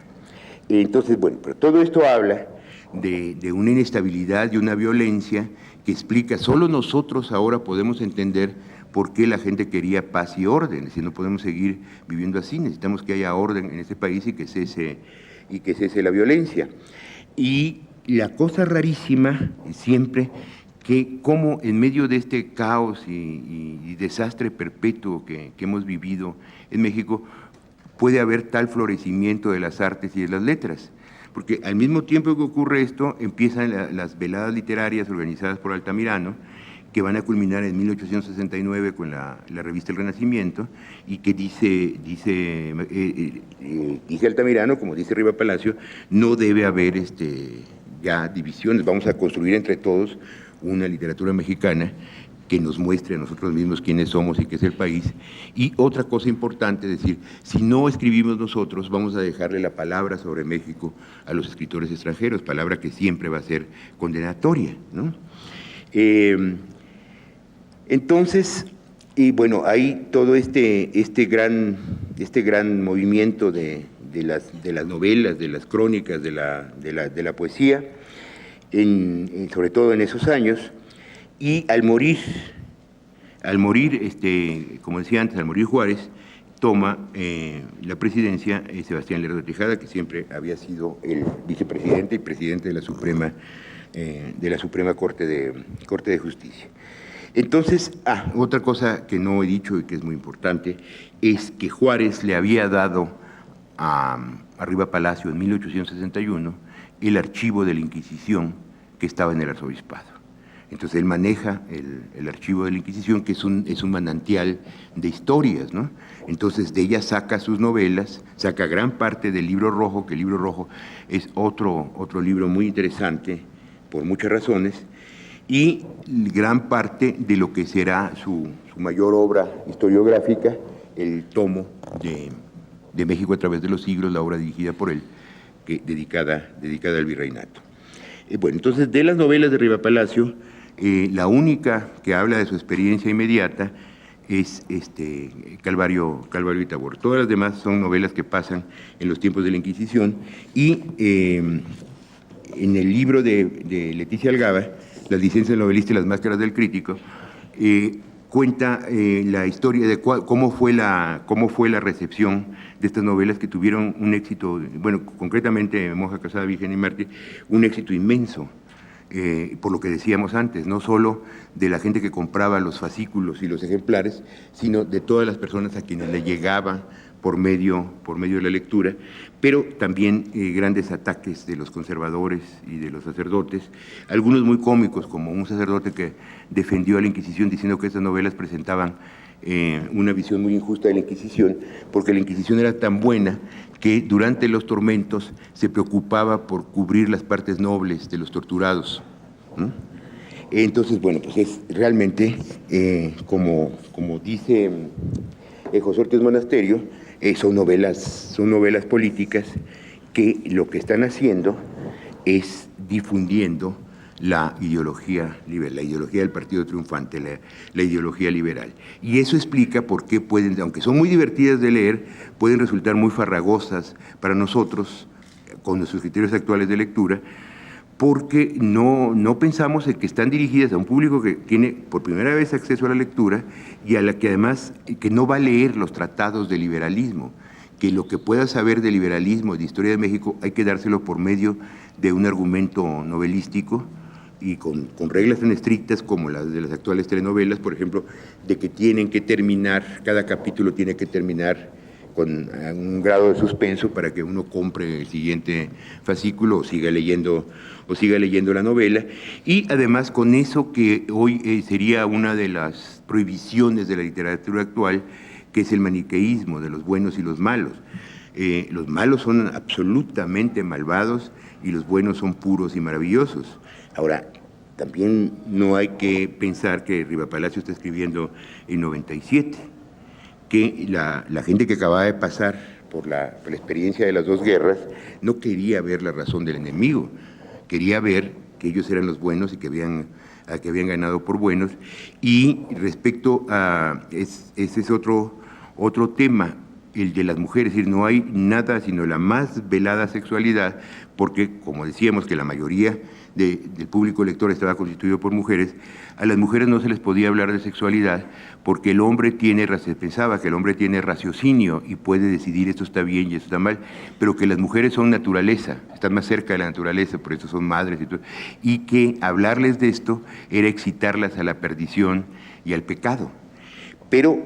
Entonces, bueno, pero todo esto habla de una inestabilidad y una violencia que explica, solo nosotros ahora podemos entender por qué la gente quería paz y orden. Si no podemos seguir viviendo así, necesitamos que haya orden en este país y que cese la violencia. Y la cosa rarísima siempre, que como en medio de este caos y desastre perpetuo que hemos vivido en México, puede haber tal florecimiento de las artes y de las letras. Porque al mismo tiempo que ocurre esto, empiezan las veladas literarias organizadas por Altamirano, que van a culminar en 1869 con la revista El Renacimiento, y que dice Altamirano, como dice Riva Palacio, no debe haber ya divisiones, vamos a construir entre todos una literatura mexicana que nos muestre a nosotros mismos quiénes somos y qué es el país. Y otra cosa importante, es decir, si no escribimos nosotros, vamos a dejarle la palabra sobre México a los escritores extranjeros, palabra que siempre va a ser condenatoria, ¿no? Entonces, y bueno, hay todo este gran movimiento de las novelas, de las crónicas, de la poesía, sobre todo en esos años. Y al morir, como decía antes, al morir Juárez, toma la presidencia Sebastián Lerdo de Tejada, que siempre había sido el vicepresidente y presidente de la Suprema Corte de Justicia. Entonces, otra cosa que no he dicho y que es muy importante, es que Juárez le había dado a Riva Palacio en 1861 el archivo de la Inquisición que estaba en el arzobispado. Entonces él maneja el archivo de la Inquisición, que es un manantial de historias, ¿no? Entonces de ella saca sus novelas, saca gran parte del Libro Rojo, que el Libro Rojo es otro libro muy interesante por muchas razones, y gran parte de lo que será su mayor obra historiográfica, el tomo de México a través de los siglos, la obra dirigida por él, dedicada al virreinato. Bueno, entonces de las novelas de Riva Palacio, la única que habla de su experiencia inmediata es Calvario y Tabor. Todas las demás son novelas que pasan en los tiempos de la Inquisición, y en el libro de Leticia Algaba, Las licencias del novelista y las máscaras del crítico, cuenta la historia de cómo fue la recepción de estas novelas, que tuvieron un éxito, bueno, concretamente Monja Casada, Virgen y Mártir, un éxito inmenso. Por lo que decíamos antes, no solo de la gente que compraba los fascículos y los ejemplares, sino de todas las personas a quienes le llegaba por medio de la lectura, pero también grandes ataques de los conservadores y de los sacerdotes, algunos muy cómicos, como un sacerdote que defendió a la Inquisición diciendo que estas novelas presentaban una visión muy injusta de la Inquisición, porque la Inquisición era tan buena que durante los tormentos se preocupaba por cubrir las partes nobles de los torturados, ¿no? Entonces, bueno, pues es realmente, como dice José Ortiz Monasterio, son novelas políticas que lo que están haciendo es difundiendo la ideología liberal, la ideología del partido triunfante, la ideología liberal. Y eso explica por qué pueden, aunque son muy divertidas de leer, pueden resultar muy farragosas para nosotros, con nuestros criterios actuales de lectura, porque no pensamos en que están dirigidas a un público que tiene por primera vez acceso a la lectura, y a la que además que no va a leer los tratados de liberalismo, que lo que pueda saber de liberalismo y de historia de México hay que dárselo por medio de un argumento novelístico, y con reglas tan estrictas como las de las actuales telenovelas, por ejemplo, de que tienen que terminar, cada capítulo tiene que terminar con un grado de suspenso para que uno compre el siguiente fascículo o siga leyendo la novela. Y además con eso que hoy sería una de las prohibiciones de la literatura actual, que es el maniqueísmo de los buenos y los malos. Los malos son absolutamente malvados y los buenos son puros y maravillosos. Ahora, también no hay que pensar que Riva Palacio está escribiendo en 97, que la gente que acababa de pasar por la experiencia de las dos guerras no quería ver la razón del enemigo, quería ver que ellos eran los buenos y que habían ganado por buenos. Y respecto a, ese es otro tema, el de las mujeres, es decir, no hay nada sino la más velada sexualidad, porque como decíamos que la mayoría del público lector estaba constituido por mujeres, a las mujeres no se les podía hablar de sexualidad porque el hombre pensaba que el hombre tiene raciocinio y puede decidir esto está bien y esto está mal, pero que las mujeres son naturaleza, están más cerca de la naturaleza, por eso son madres y que hablarles de esto era excitarlas a la perdición y al pecado. Pero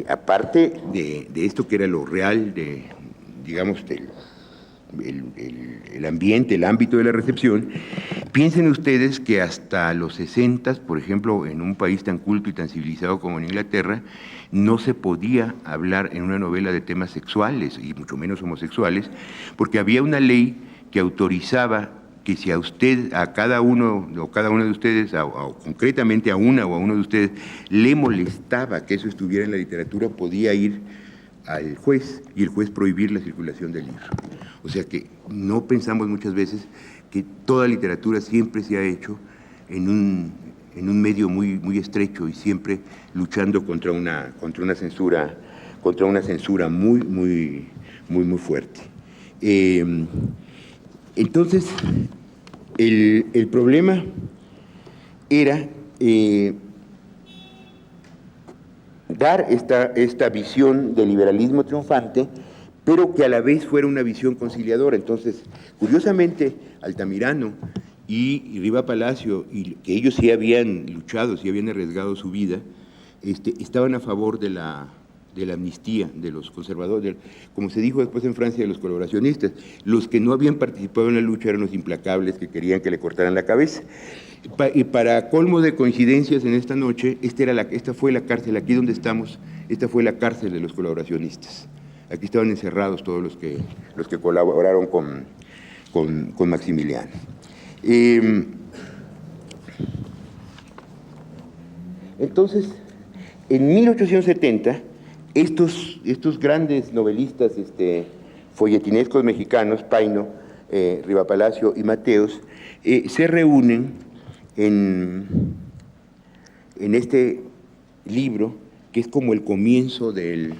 aparte de esto que era lo real digamos, el ambiente, el ámbito de la recepción, piensen ustedes que hasta los 60, por ejemplo, en un país tan culto y tan civilizado como en Inglaterra, no se podía hablar en una novela de temas sexuales, y mucho menos homosexuales, porque había una ley que autorizaba que si a usted, a cada uno o cada una de ustedes, o concretamente a una o a uno de ustedes, le molestaba que eso estuviera en la literatura, podía ir al juez y el juez prohibir la circulación del libro. O sea que no pensamos muchas veces que toda literatura siempre se ha hecho en un medio muy estrecho y siempre luchando contra una censura muy fuerte. Entonces, el problema era dar esta visión del liberalismo triunfante, pero que a la vez fuera una visión conciliadora. Entonces, curiosamente, Altamirano y Riva Palacio, y que ellos sí habían luchado, sí habían arriesgado su vida, estaban a favor de la amnistía de los conservadores, como se dijo después en Francia, de los colaboracionistas. Los que no habían participado en la lucha eran los implacables que querían que le cortaran la cabeza. Y para colmo de coincidencias en esta noche, esta fue la cárcel, aquí donde estamos, esta fue la cárcel de los colaboracionistas. Aquí estaban encerrados todos los que colaboraron con Maximiliano. Entonces, en 1870, estos grandes novelistas folletinescos mexicanos, Paino, Riva Palacio y Mateos, se reúnen en este libro, que es como el comienzo del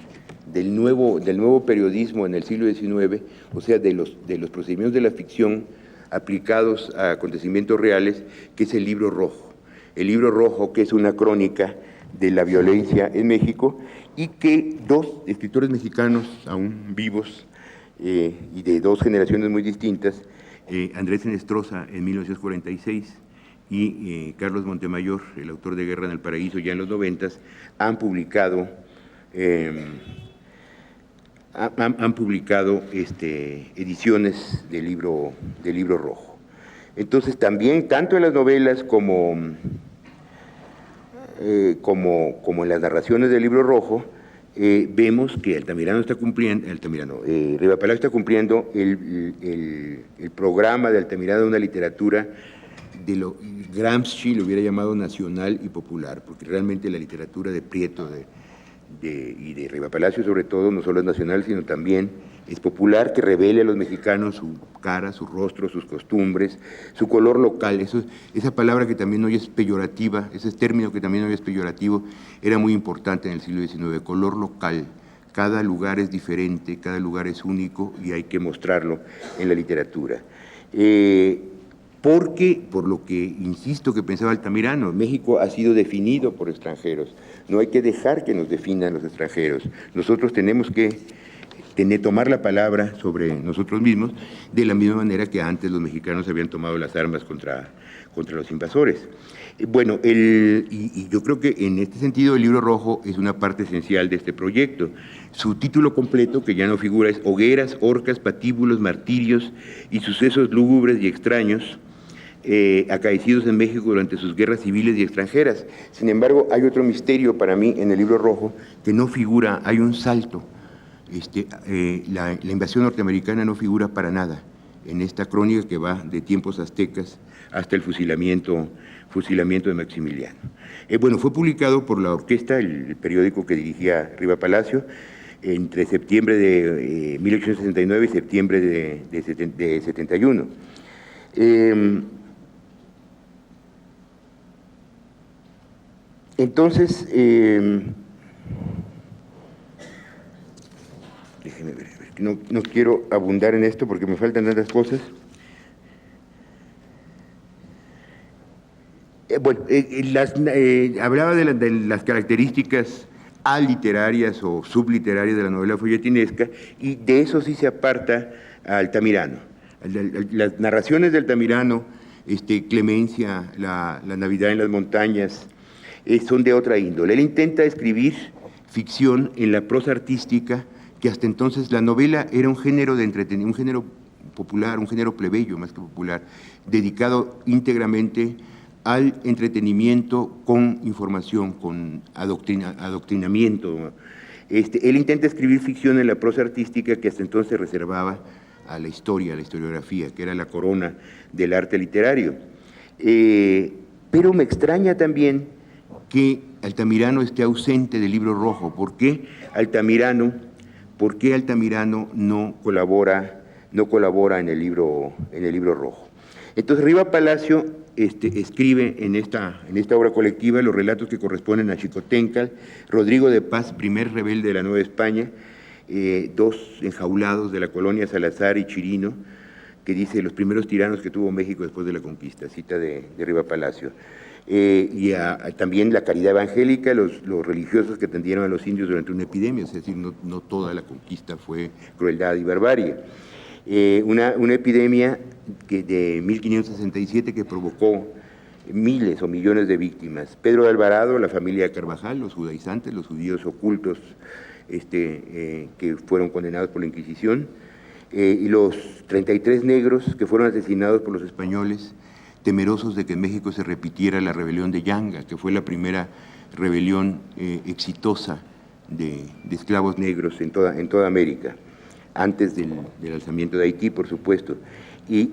nuevo periodismo en el siglo XIX, o sea, de los procedimientos de la ficción aplicados a acontecimientos reales, que es el Libro Rojo. El Libro Rojo, que es una crónica de la violencia en México, y que dos escritores mexicanos aún vivos y de dos generaciones muy distintas, Andrés Enestrosa en 1946 y Carlos Montemayor, el autor de Guerra en el Paraíso, ya en los 90, han publicado ediciones del libro Rojo. Entonces también, tanto en las novelas como en las narraciones del Libro Rojo, vemos que Riva Palacio está cumpliendo el programa de Altamirano de una literatura de lo Gramsci lo hubiera llamado nacional y popular, porque realmente la literatura de Prieto y de Riva Palacio, sobre todo, no solo es nacional, sino también es popular, que revele a los mexicanos su cara, su rostro, sus costumbres, su color local. Esa palabra que también hoy es peyorativa, ese término que también hoy es peyorativo, era muy importante en el siglo XIX, color local. Cada lugar es diferente, cada lugar es único y hay que mostrarlo en la literatura. Porque, por lo que insisto que pensaba Altamirano, México ha sido definido por extranjeros. No hay que dejar que nos definan los extranjeros. Nosotros tenemos que tomar la palabra sobre nosotros mismos, de la misma manera que antes los mexicanos habían tomado las armas contra los invasores. Bueno, y yo creo que en este sentido el Libro Rojo es una parte esencial de este proyecto. Su título completo, que ya no figura, es Hogueras, Horcas, Patíbulos, Martirios y Sucesos Lúgubres y Extraños acaecidos en México durante sus guerras civiles y extranjeras. Sin embargo, hay otro misterio para mí en el Libro Rojo que no figura, hay un salto. La invasión norteamericana no figura para nada en esta crónica que va de tiempos aztecas hasta el fusilamiento de Maximiliano. Bueno, fue publicado por La Orquesta, el periódico que dirigía Riva Palacio, entre septiembre de 1869 y septiembre de 71. Entonces, déjenme ver, no quiero abundar en esto porque me faltan tantas cosas. Hablaba de las características aliterarias o subliterarias de la novela folletinesca, y de eso sí se aparta a Altamirano. Las narraciones de Altamirano, Clemencia, la Navidad en las montañas, son de otra índole. Él intenta escribir ficción en la prosa artística, que hasta entonces la novela era un género de entretenimiento, un género popular, un género plebeyo más que popular, dedicado íntegramente al entretenimiento con información, con adoctrinamiento. Él intenta escribir ficción en la prosa artística que hasta entonces reservaba a la historia, a la historiografía, que era la corona del arte literario. Pero me extraña también que Altamirano esté ausente del Libro Rojo. ¿Por qué Altamirano no colabora en el libro Rojo? Entonces Riva Palacio escribe en esta obra colectiva los relatos que corresponden a Xicoténcatl, Rodrigo de Paz, primer rebelde de la Nueva España, dos enjaulados de la colonia Salazar y Chirino, que dice los primeros tiranos que tuvo México después de la conquista, cita de Riva Palacio. También la caridad evangélica, los religiosos que atendieron a los indios durante una epidemia, es decir, no toda la conquista fue crueldad y barbarie. Una epidemia de 1567 que provocó miles o millones de víctimas. Pedro de Alvarado, la familia Carvajal, los judaizantes, los judíos ocultos que fueron condenados por la Inquisición, y los 33 negros que fueron asesinados por los españoles, temerosos de que en México se repitiera la rebelión de Yanga, que fue la primera rebelión exitosa de esclavos negros en toda América, antes del alzamiento de Haití, por supuesto. Y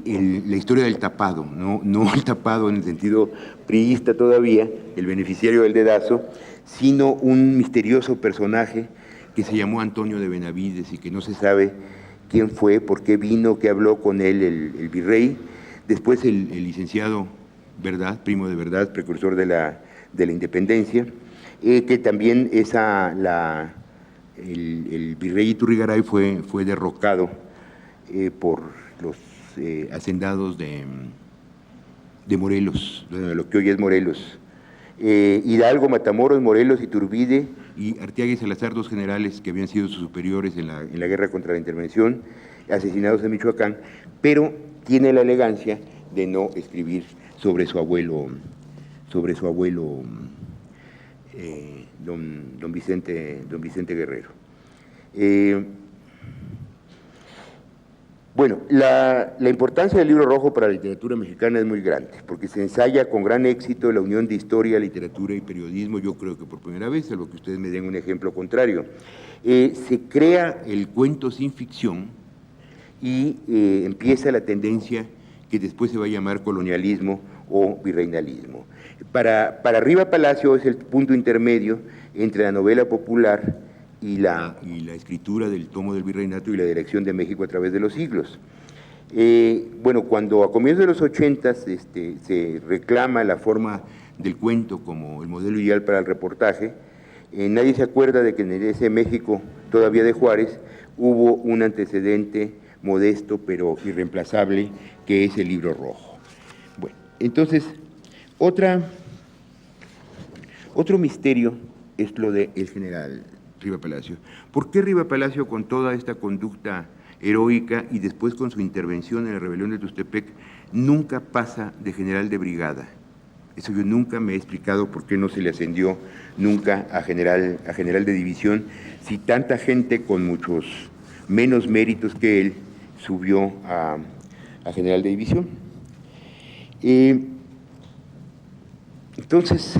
la historia del tapado, no el tapado en el sentido priista todavía, el beneficiario del dedazo, sino un misterioso personaje que se llamó Antonio de Benavides y que no se sabe quién fue, por qué vino, qué habló con él el virrey. Después el licenciado Verdad, primo de Verdad, precursor de la independencia, que también el virrey Iturrigaray fue derrocado por los hacendados de Morelos, lo que hoy es Morelos. Hidalgo, Matamoros, Morelos, Iturbide y Arteaga y Salazar, dos generales que habían sido sus superiores en la guerra contra la intervención, asesinados en Michoacán, pero tiene la elegancia de no escribir sobre su abuelo don Vicente Guerrero. Bueno, la importancia del Libro Rojo para la literatura mexicana es muy grande, porque se ensaya con gran éxito la unión de historia, literatura y periodismo, yo creo que por primera vez, salvo que ustedes me den un ejemplo contrario. Se crea el cuento sin ficción y empieza la tendencia que después se va a llamar colonialismo o virreinalismo. Para Riva Palacio es el punto intermedio entre la novela popular y la escritura del tomo del virreinato y la dirección de México a través de los siglos. Bueno, cuando a comienzos de los 80 se reclama la forma del cuento como el modelo ideal para el reportaje, nadie se acuerda de que en ese México todavía de Juárez hubo un antecedente modesto pero irreemplazable que es el Libro Rojo. Bueno, entonces, otro misterio es lo del general Riva Palacio. ¿Por qué Riva Palacio, con toda esta conducta heroica y después con su intervención en la rebelión de Tuxtepec, nunca pasa de general de brigada? Eso yo nunca me he explicado por qué no se le ascendió nunca a general de división, si tanta gente con muchos menos méritos que él subió a general de división. Entonces,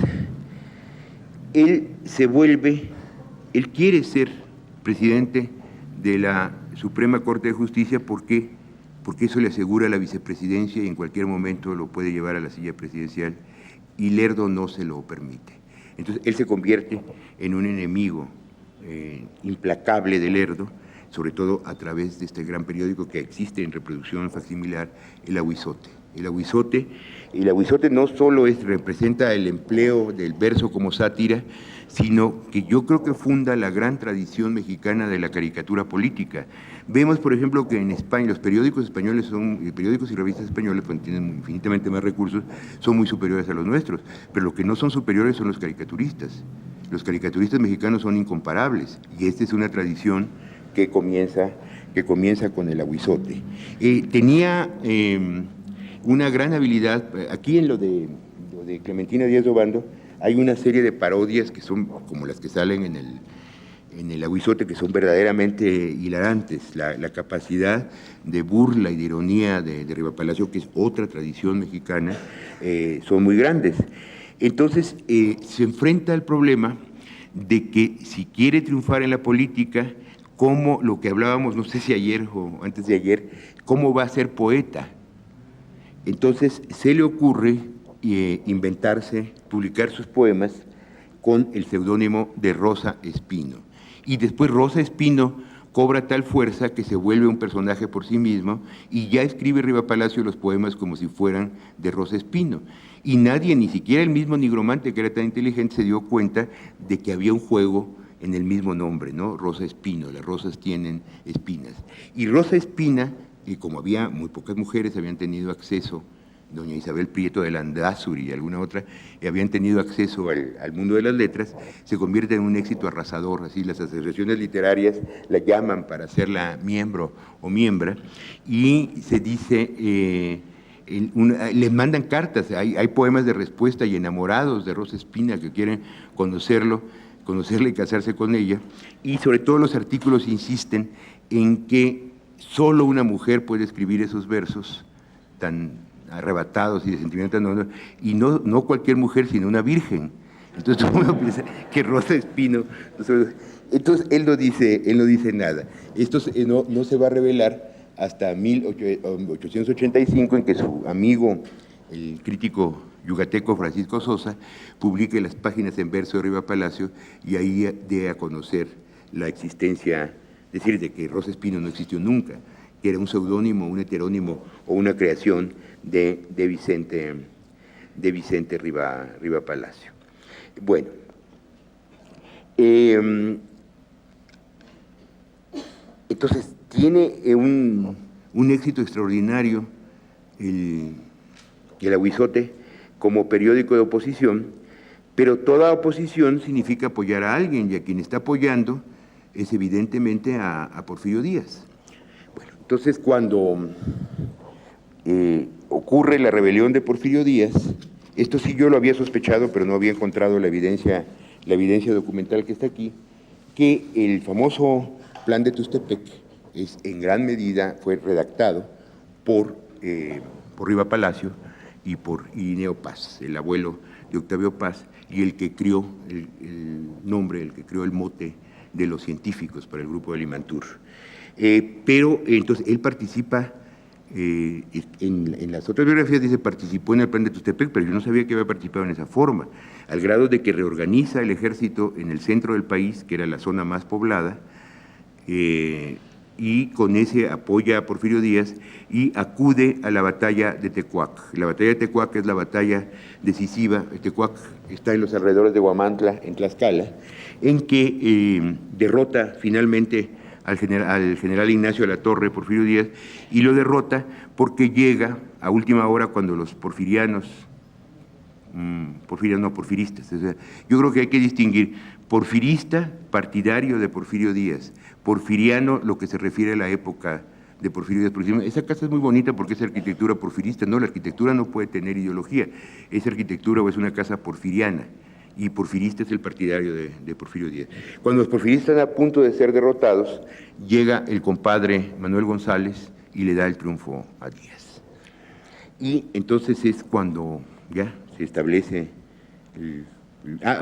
él quiere ser presidente de la Suprema Corte de Justicia porque eso le asegura la vicepresidencia y en cualquier momento lo puede llevar a la silla presidencial, y Lerdo no se lo permite. Entonces él se convierte en un enemigo implacable de Lerdo, sobre todo a través de este gran periódico que existe en reproducción facsimilar, El Ahuizote. El Ahuizote no solo representa el empleo del verso como sátira, sino que yo creo que funda la gran tradición mexicana de la caricatura política. Vemos, por ejemplo, que en España los periódicos españoles periódicos y revistas españoles, pues, tienen infinitamente más recursos, son muy superiores a los nuestros, pero lo que no son superiores son los caricaturistas. Los caricaturistas mexicanos son incomparables, y esta es una tradición que comienza con El Ahuizote. Tenía una gran habilidad, aquí en lo de Clementina Díaz de Obando, hay una serie de parodias que son como las que salen en el Aguizote que son verdaderamente hilarantes. La capacidad de burla y de ironía de Riva Palacio, que es otra tradición mexicana, son muy grandes. Entonces, se enfrenta al problema de que si quiere triunfar en la política, como lo que hablábamos, no sé si ayer o antes de ayer, cómo va a ser poeta. Entonces, se le ocurre inventarse, publicar sus poemas con el seudónimo de Rosa Espino. Y después Rosa Espino cobra tal fuerza que se vuelve un personaje por sí mismo y ya escribe Riva Palacio los poemas como si fueran de Rosa Espino. Y nadie, ni siquiera el mismo nigromante, que era tan inteligente, se dio cuenta de que había un juego en el mismo nombre, ¿no? Rosa Espino, las rosas tienen espinas. Y Rosa Espina, y como había muy pocas mujeres, habían tenido acceso, doña Isabel Prieto de Landázuri y alguna otra, habían tenido acceso al mundo de las letras, se convierte en un éxito arrasador. Así las asociaciones literarias la llaman para hacerla miembro o miembra, y se dice, les mandan cartas, hay poemas de respuesta y enamorados de Rosa Espina que quieren conocerla y casarse con ella, y sobre todo los artículos insisten en que solo una mujer puede escribir esos versos tan arrebatados y de sentimiento, y no cualquier mujer, sino una virgen. Entonces uno piensa que Rosa Espino, entonces él no dice nada. Esto no se va a revelar hasta 1885, en que su amigo, el crítico yucateco Francisco Sosa, publique las páginas en verso de Riva Palacio, y ahí dé a conocer la existencia, es decir, de que Rosa Espino no existió nunca, que era un seudónimo, un heterónimo o una creación de Vicente Riva Palacio. Bueno, entonces tiene un éxito extraordinario el Aguizote como periódico de oposición, pero toda oposición significa apoyar a alguien, y a quien está apoyando es evidentemente a Porfirio Díaz. Bueno, entonces cuando ocurre la rebelión de Porfirio Díaz, esto sí yo lo había sospechado, pero no había encontrado la evidencia documental que está aquí, que el famoso Plan de Tustepec en gran medida fue redactado por Riva Palacio y por Irineo Paz, el abuelo de Octavio Paz, y el que crió el mote de los científicos para el grupo de Limantur. Pero entonces él participa, en las otras biografías dice participó en el Plan de Tustepec, pero yo no sabía que había participado en esa forma, al grado de que reorganiza el ejército en el centro del país, que era la zona más poblada, y con ese apoya a Porfirio Díaz y acude a la batalla de Tecuac. La batalla de Tecuac es la batalla decisiva. Tecuac está en los alrededores de Huamantla, en Tlaxcala, en que derrota finalmente al general Ignacio de la Torre, Porfirio Díaz, y lo derrota porque llega a última hora cuando los porfiristas, o sea, yo creo que hay que distinguir porfirista, partidario de Porfirio Díaz, porfiriano, lo que se refiere a la época de Porfirio Díaz. Porque esa casa es muy bonita porque es arquitectura porfirista. No, la arquitectura no puede tener ideología, es arquitectura o es una casa porfiriana, y porfirista es el partidario de Porfirio Díaz. Cuando los porfiristas están a punto de ser derrotados, llega el compadre Manuel González y le da el triunfo a Díaz. Y entonces es cuando ya se establece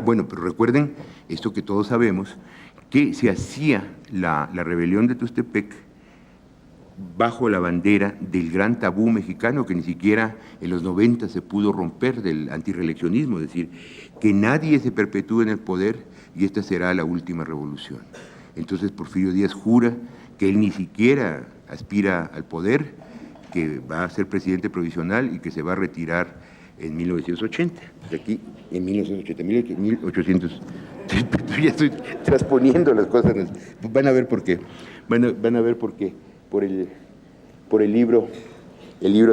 bueno, pero recuerden esto que todos sabemos, que se hacía la rebelión de Tustepec bajo la bandera del gran tabú mexicano, que ni siquiera en los 90 se pudo romper, del antirreeleccionismo, es decir, que nadie se perpetúe en el poder y esta será la última revolución. Entonces Porfirio Díaz jura que él ni siquiera aspira al poder, que va a ser presidente provisional y que se va a retirar en 1980. Aquí, en 1980, 1800. Ya estoy transponiendo las cosas. Van a ver por qué. Van a ver por qué. Por el libro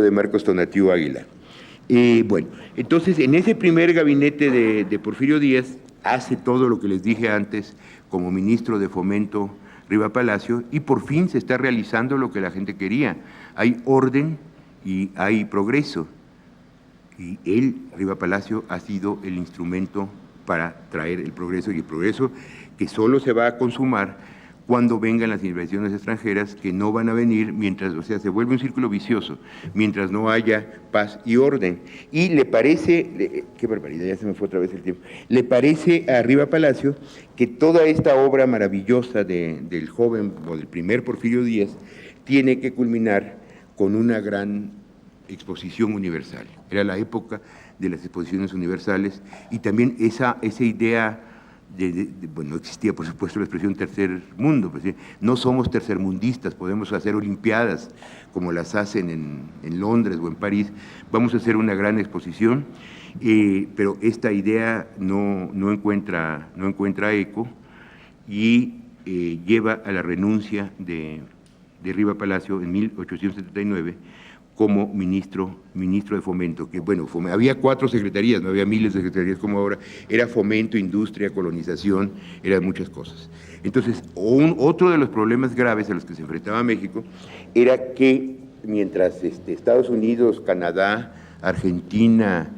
de Marcos Tonatiuh Águila. Bueno, entonces en ese primer gabinete de Porfirio Díaz hace todo lo que les dije antes como ministro de Fomento Riva Palacio, y por fin se está realizando lo que la gente quería. Hay orden y hay progreso. Y él, Riva Palacio, ha sido el instrumento para traer el progreso, y el progreso que solo se va a consumar cuando vengan las inversiones extranjeras, que no van a venir mientras, o sea, se vuelve un círculo vicioso, mientras no haya paz y orden. Y le parece, qué barbaridad, ya se me fue otra vez el tiempo, le parece a Riva Palacio que toda esta obra maravillosa del joven, o del primer Porfirio Díaz, tiene que culminar con una gran exposición universal. Era la época de las exposiciones universales, y también esa idea bueno, no existía, por supuesto, la expresión tercer mundo, pues, no somos tercermundistas, podemos hacer olimpiadas como las hacen en Londres o en París, vamos a hacer una gran exposición, pero esta idea no encuentra eco y lleva a la renuncia de Riva Palacio en 1879 como ministro de Fomento, que bueno, había 4 secretarías, no había miles de secretarías como ahora, era Fomento, Industria, Colonización, eran muchas cosas. Entonces, otro de los problemas graves a los que se enfrentaba México era que mientras Estados Unidos, Canadá, Argentina,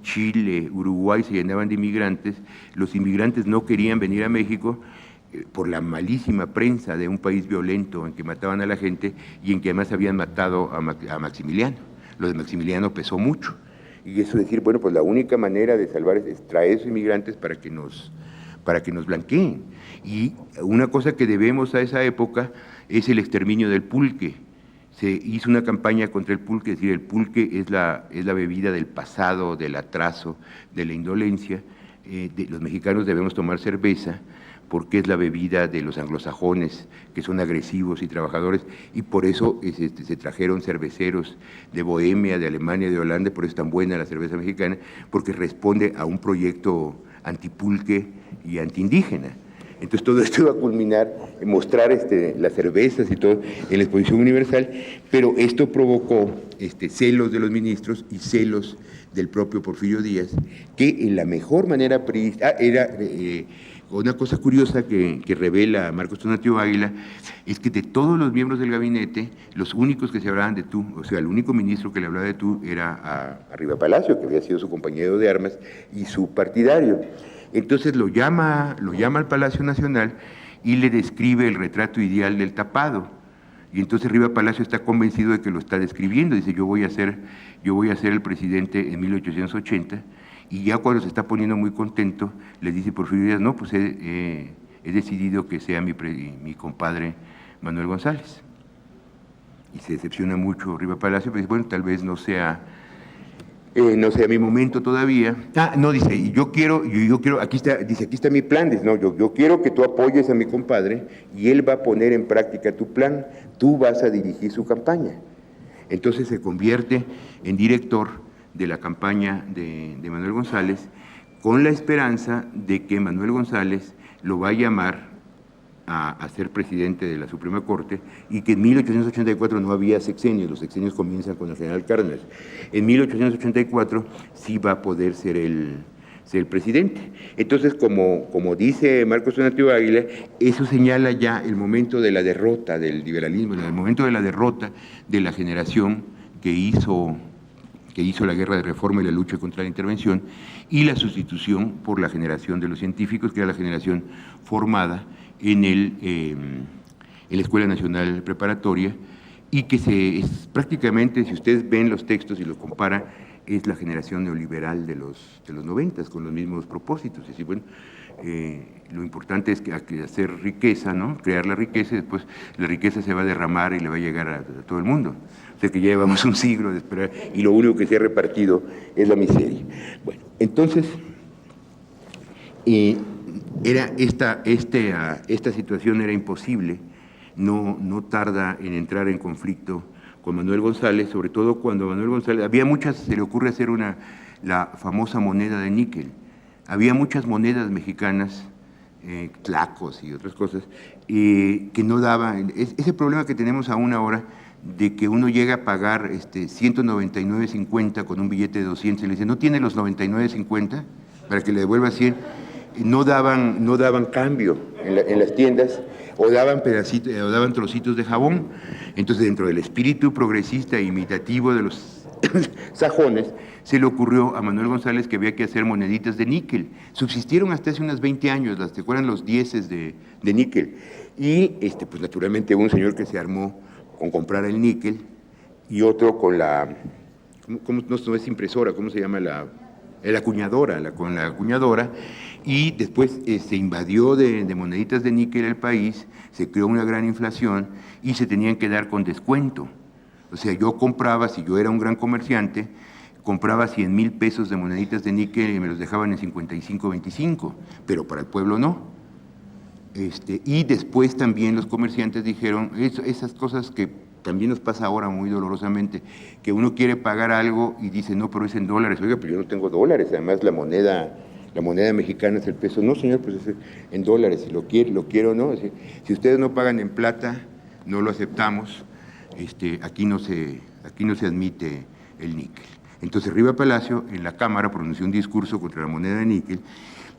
Chile, Uruguay se llenaban de inmigrantes, los inmigrantes no querían venir a México por la malísima prensa de un país violento en que mataban a la gente y en que además habían matado a Maximiliano. Lo de Maximiliano pesó mucho. Y eso decir, bueno, pues la única manera de salvar es traer a esos inmigrantes para que nos blanqueen. Y una cosa que debemos a esa época es el exterminio del pulque. Se hizo una campaña contra el pulque, es decir, el pulque es la bebida del pasado, del atraso, de la indolencia. Los mexicanos debemos tomar cerveza, porque es la bebida de los anglosajones, que son agresivos y trabajadores, y por eso se trajeron cerveceros de Bohemia, de Alemania, de Holanda, por eso es tan buena la cerveza mexicana, porque responde a un proyecto antipulque y antiindígena. Entonces todo esto va a culminar en mostrar las cervezas y todo en la Exposición Universal, pero esto provocó celos de los ministros y celos del propio Porfirio Díaz, que en la mejor manera era... Una cosa curiosa que revela Marcos Tonatiuh Águila es que de todos los miembros del gabinete, los únicos que se hablaban de tú, o sea, el único ministro que le hablaba de tú era a Riva Palacio, que había sido su compañero de armas y su partidario. Entonces lo llama al Palacio Nacional y le describe el retrato ideal del tapado. Y entonces Riva Palacio está convencido de que lo está describiendo, dice, yo voy a ser el presidente en 1880, y ya cuando se está poniendo muy contento, les dice Porfirio Díaz, no, pues he decidido que sea mi compadre Manuel González. Y se decepciona mucho Riva Palacio, pero dice, bueno, tal vez no sea mi momento todavía. No, dice, y yo quiero, aquí está mi plan, dice, no, yo quiero que tú apoyes a mi compadre y él va a poner en práctica tu plan, tú vas a dirigir su campaña. Entonces se convierte en director de la campaña de Manuel González, con la esperanza de que Manuel González lo va a llamar a ser presidente de la Suprema Corte, y que en 1884 no había sexenios, los sexenios comienzan con el general Cárdenas. En 1884 sí va a poder ser el presidente. Entonces, como dice Marcos Tonatiuh Águila, eso señala ya el momento de la derrota del liberalismo, el momento de la derrota de la generación que hizo la guerra de reforma y la lucha contra la intervención, y la sustitución por la generación de los científicos, que era la generación formada en la Escuela Nacional Preparatoria, y que prácticamente, si ustedes ven los textos y los comparan, es la generación neoliberal de los 90, con los mismos propósitos. Es decir, bueno, lo importante es hacer riqueza, ¿no? Crear la riqueza, y después la riqueza se va a derramar y le va a llegar a todo el mundo. O sea que ya llevamos un siglo de esperar y lo único que se ha repartido es la miseria. Bueno, entonces, esta situación era imposible, no tarda en entrar en conflicto con Manuel González, sobre todo cuando Manuel González, se le ocurre hacer la famosa moneda de níquel. Había muchas monedas mexicanas, tlacos y otras cosas, que no daban, ese problema que tenemos aún ahora, de que uno llega a pagar 199.50 con un billete de 200 y le dice, ¿no tiene los 99.50 para que le devuelva 100? No daban cambio en las tiendas, o daban pedacitos, o daban trocitos de jabón. Entonces, dentro del espíritu progresista e imitativo de los sajones, se le ocurrió a Manuel González que había que hacer moneditas de níquel. Subsistieron hasta hace unos 20 años, las que fueran los 10 de níquel. Y pues naturalmente un señor que se armó con comprar el níquel y otro con la, no es impresora, ¿cómo se llama? La acuñadora, con la acuñadora, y después se invadió de moneditas de níquel el país, se creó una gran inflación y se tenían que dar con descuento. O sea, yo compraba, si yo era un gran comerciante, compraba 100,000 pesos de moneditas de níquel y me los dejaban en 55, 25, pero para el pueblo no. Y después también los comerciantes dijeron, esas cosas que también nos pasa ahora muy dolorosamente, que uno quiere pagar algo y dice, no, pero es en dólares. Oiga, pero yo no tengo dólares, además la moneda mexicana es el peso. No, señor, pues es en dólares, si lo quiero o no. Si ustedes no pagan en plata, no lo aceptamos, aquí no se admite el níquel. Entonces Riva Palacio en la Cámara pronunció un discurso contra la moneda de níquel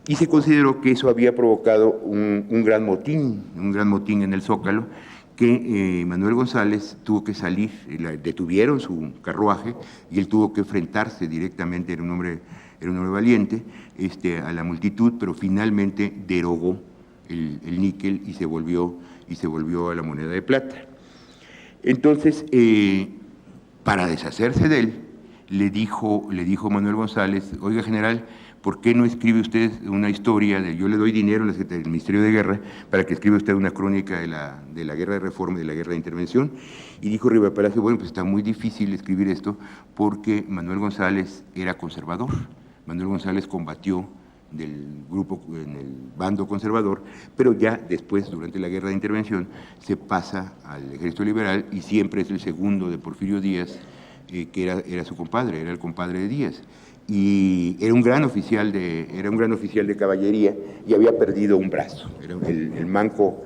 y se consideró que eso había provocado un gran motín en el Zócalo, que Manuel González tuvo que salir, detuvieron su carruaje y él tuvo que enfrentarse directamente, era un hombre valiente, a la multitud, pero finalmente derogó el níquel y se volvió a la moneda de plata. Entonces, para deshacerse de él, le dijo Manuel González, oiga, general, ¿por qué no escribe usted una historia yo le doy dinero al Ministerio de Guerra para que escriba usted una crónica de la guerra de reforma y de la guerra de intervención? Y dijo Riva Palacio, bueno, pues está muy difícil escribir esto porque Manuel González era conservador. Manuel González combatió en el bando conservador, pero ya después, durante la guerra de intervención, se pasa al ejército liberal y siempre es el segundo de Porfirio Díaz, que era su compadre, era el compadre de Díaz. Y era un gran oficial de caballería y había perdido un brazo. Era el manco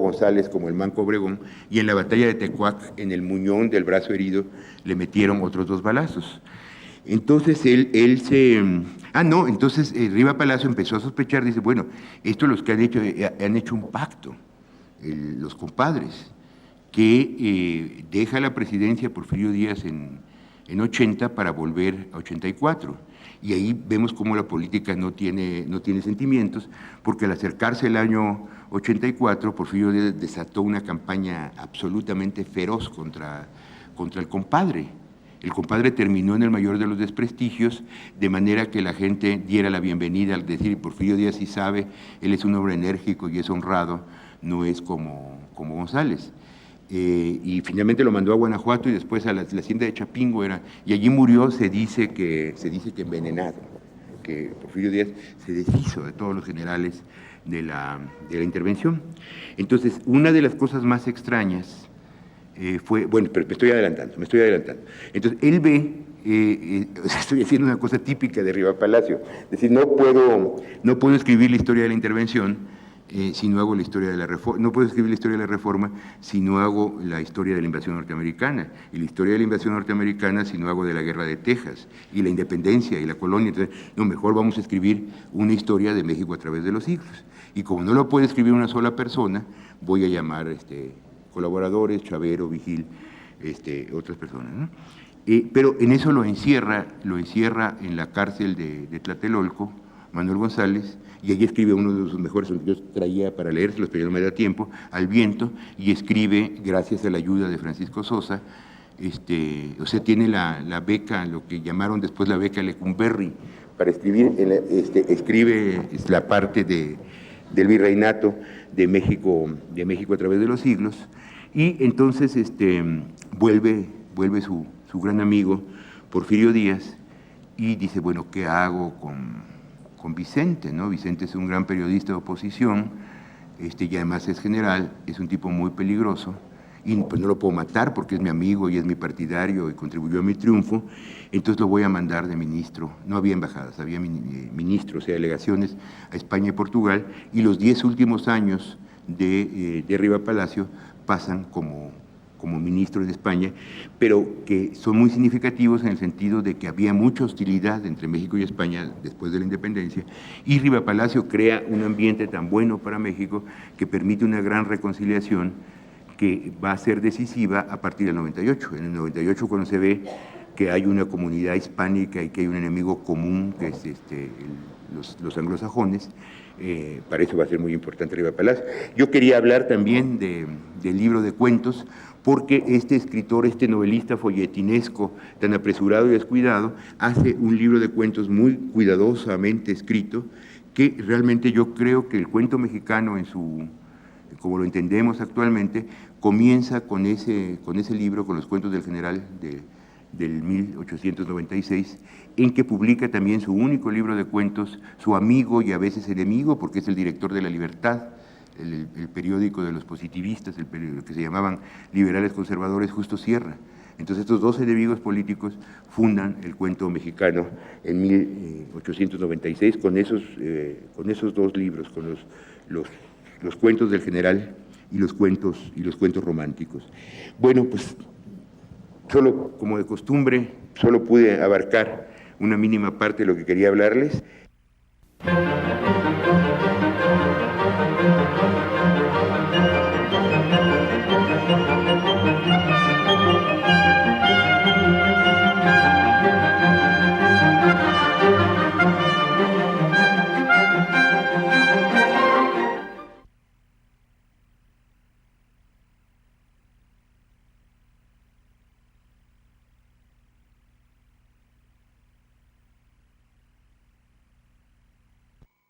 González como el manco Obregón, y en la batalla de Tecuac, en el muñón del brazo herido, le metieron otros 2 balazos. Entonces entonces Riva Palacio empezó a sospechar, dice, bueno, estos los que han hecho un pacto, los compadres, que deja la presidencia Porfirio Díaz en 80 para volver a 84. Y ahí vemos cómo la política no tiene sentimientos, porque al acercarse el año 84, Porfirio Díaz desató una campaña absolutamente feroz contra el compadre. El compadre terminó en el mayor de los desprestigios, de manera que la gente diera la bienvenida al decir, Porfirio Díaz sí sabe, él es un hombre enérgico y es honrado, no es como González. Y finalmente lo mandó a Guanajuato y después a la hacienda de Chapingo y allí murió, se dice que envenenado, que Porfirio Díaz se deshizo de todos los generales de la intervención. Entonces, una de las cosas más extrañas fue, bueno, pero me estoy adelantando. Entonces, él ve, estoy haciendo una cosa típica de Riva Palacio, es decir, no puedo escribir la historia de la intervención si no hago la historia de la reforma, no puedo escribir la historia de la reforma si no hago la historia de la invasión norteamericana, y la historia de la invasión norteamericana si no hago de la guerra de Texas, y la independencia y la colonia. Entonces, no, mejor vamos a escribir una historia de México a través de los siglos. Y como no lo puede escribir una sola persona, voy a llamar colaboradores, Chavero, Vigil, otras personas, ¿no? Pero en eso lo encierra en la cárcel de Tlatelolco, Manuel González, y allí escribe uno de sus mejores, yo traía para leérselos, pero no me da tiempo, Al viento, y escribe, gracias a la ayuda de Francisco Sosa, o sea, tiene la beca, lo que llamaron después la beca Lecumberri, para escribir, escribe la parte del virreinato de México a través de los siglos, y entonces vuelve su gran amigo Porfirio Díaz y dice, bueno, ¿qué hago con Vicente, ¿no? Vicente es un gran periodista de oposición, y además es general, es un tipo muy peligroso, y pues no lo puedo matar porque es mi amigo y es mi partidario y contribuyó a mi triunfo, entonces lo voy a mandar de ministro. No había embajadas, había ministros, o sea, delegaciones a España y Portugal, y los 10 últimos años de Riva Palacio pasan como ministro de España, pero que son muy significativos en el sentido de que había mucha hostilidad entre México y España después de la independencia, y Riva Palacio crea un ambiente tan bueno para México que permite una gran reconciliación que va a ser decisiva a partir del 98. En el 98, cuando se ve que hay una comunidad hispánica y que hay un enemigo común, que es los anglosajones. Para eso va a ser muy importante Riva Palacio. Yo quería hablar también del libro de cuentos, porque este escritor, este novelista folletinesco, tan apresurado y descuidado, hace un libro de cuentos muy cuidadosamente escrito, que realmente yo creo que el cuento mexicano, como lo entendemos actualmente, comienza con ese libro, con los cuentos del general del 1896, en que publica también su único libro de cuentos, su amigo y a veces enemigo, porque es el director de La Libertad, el periódico de los positivistas, el periódico que se llamaban liberales conservadores, Justo Sierra. Entonces estos dos enemigos políticos fundan el cuento mexicano en 1896 con esos dos libros, con los cuentos del general y los cuentos románticos. Bueno, pues solo, como de costumbre, solo pude abarcar una mínima parte de lo que quería hablarles.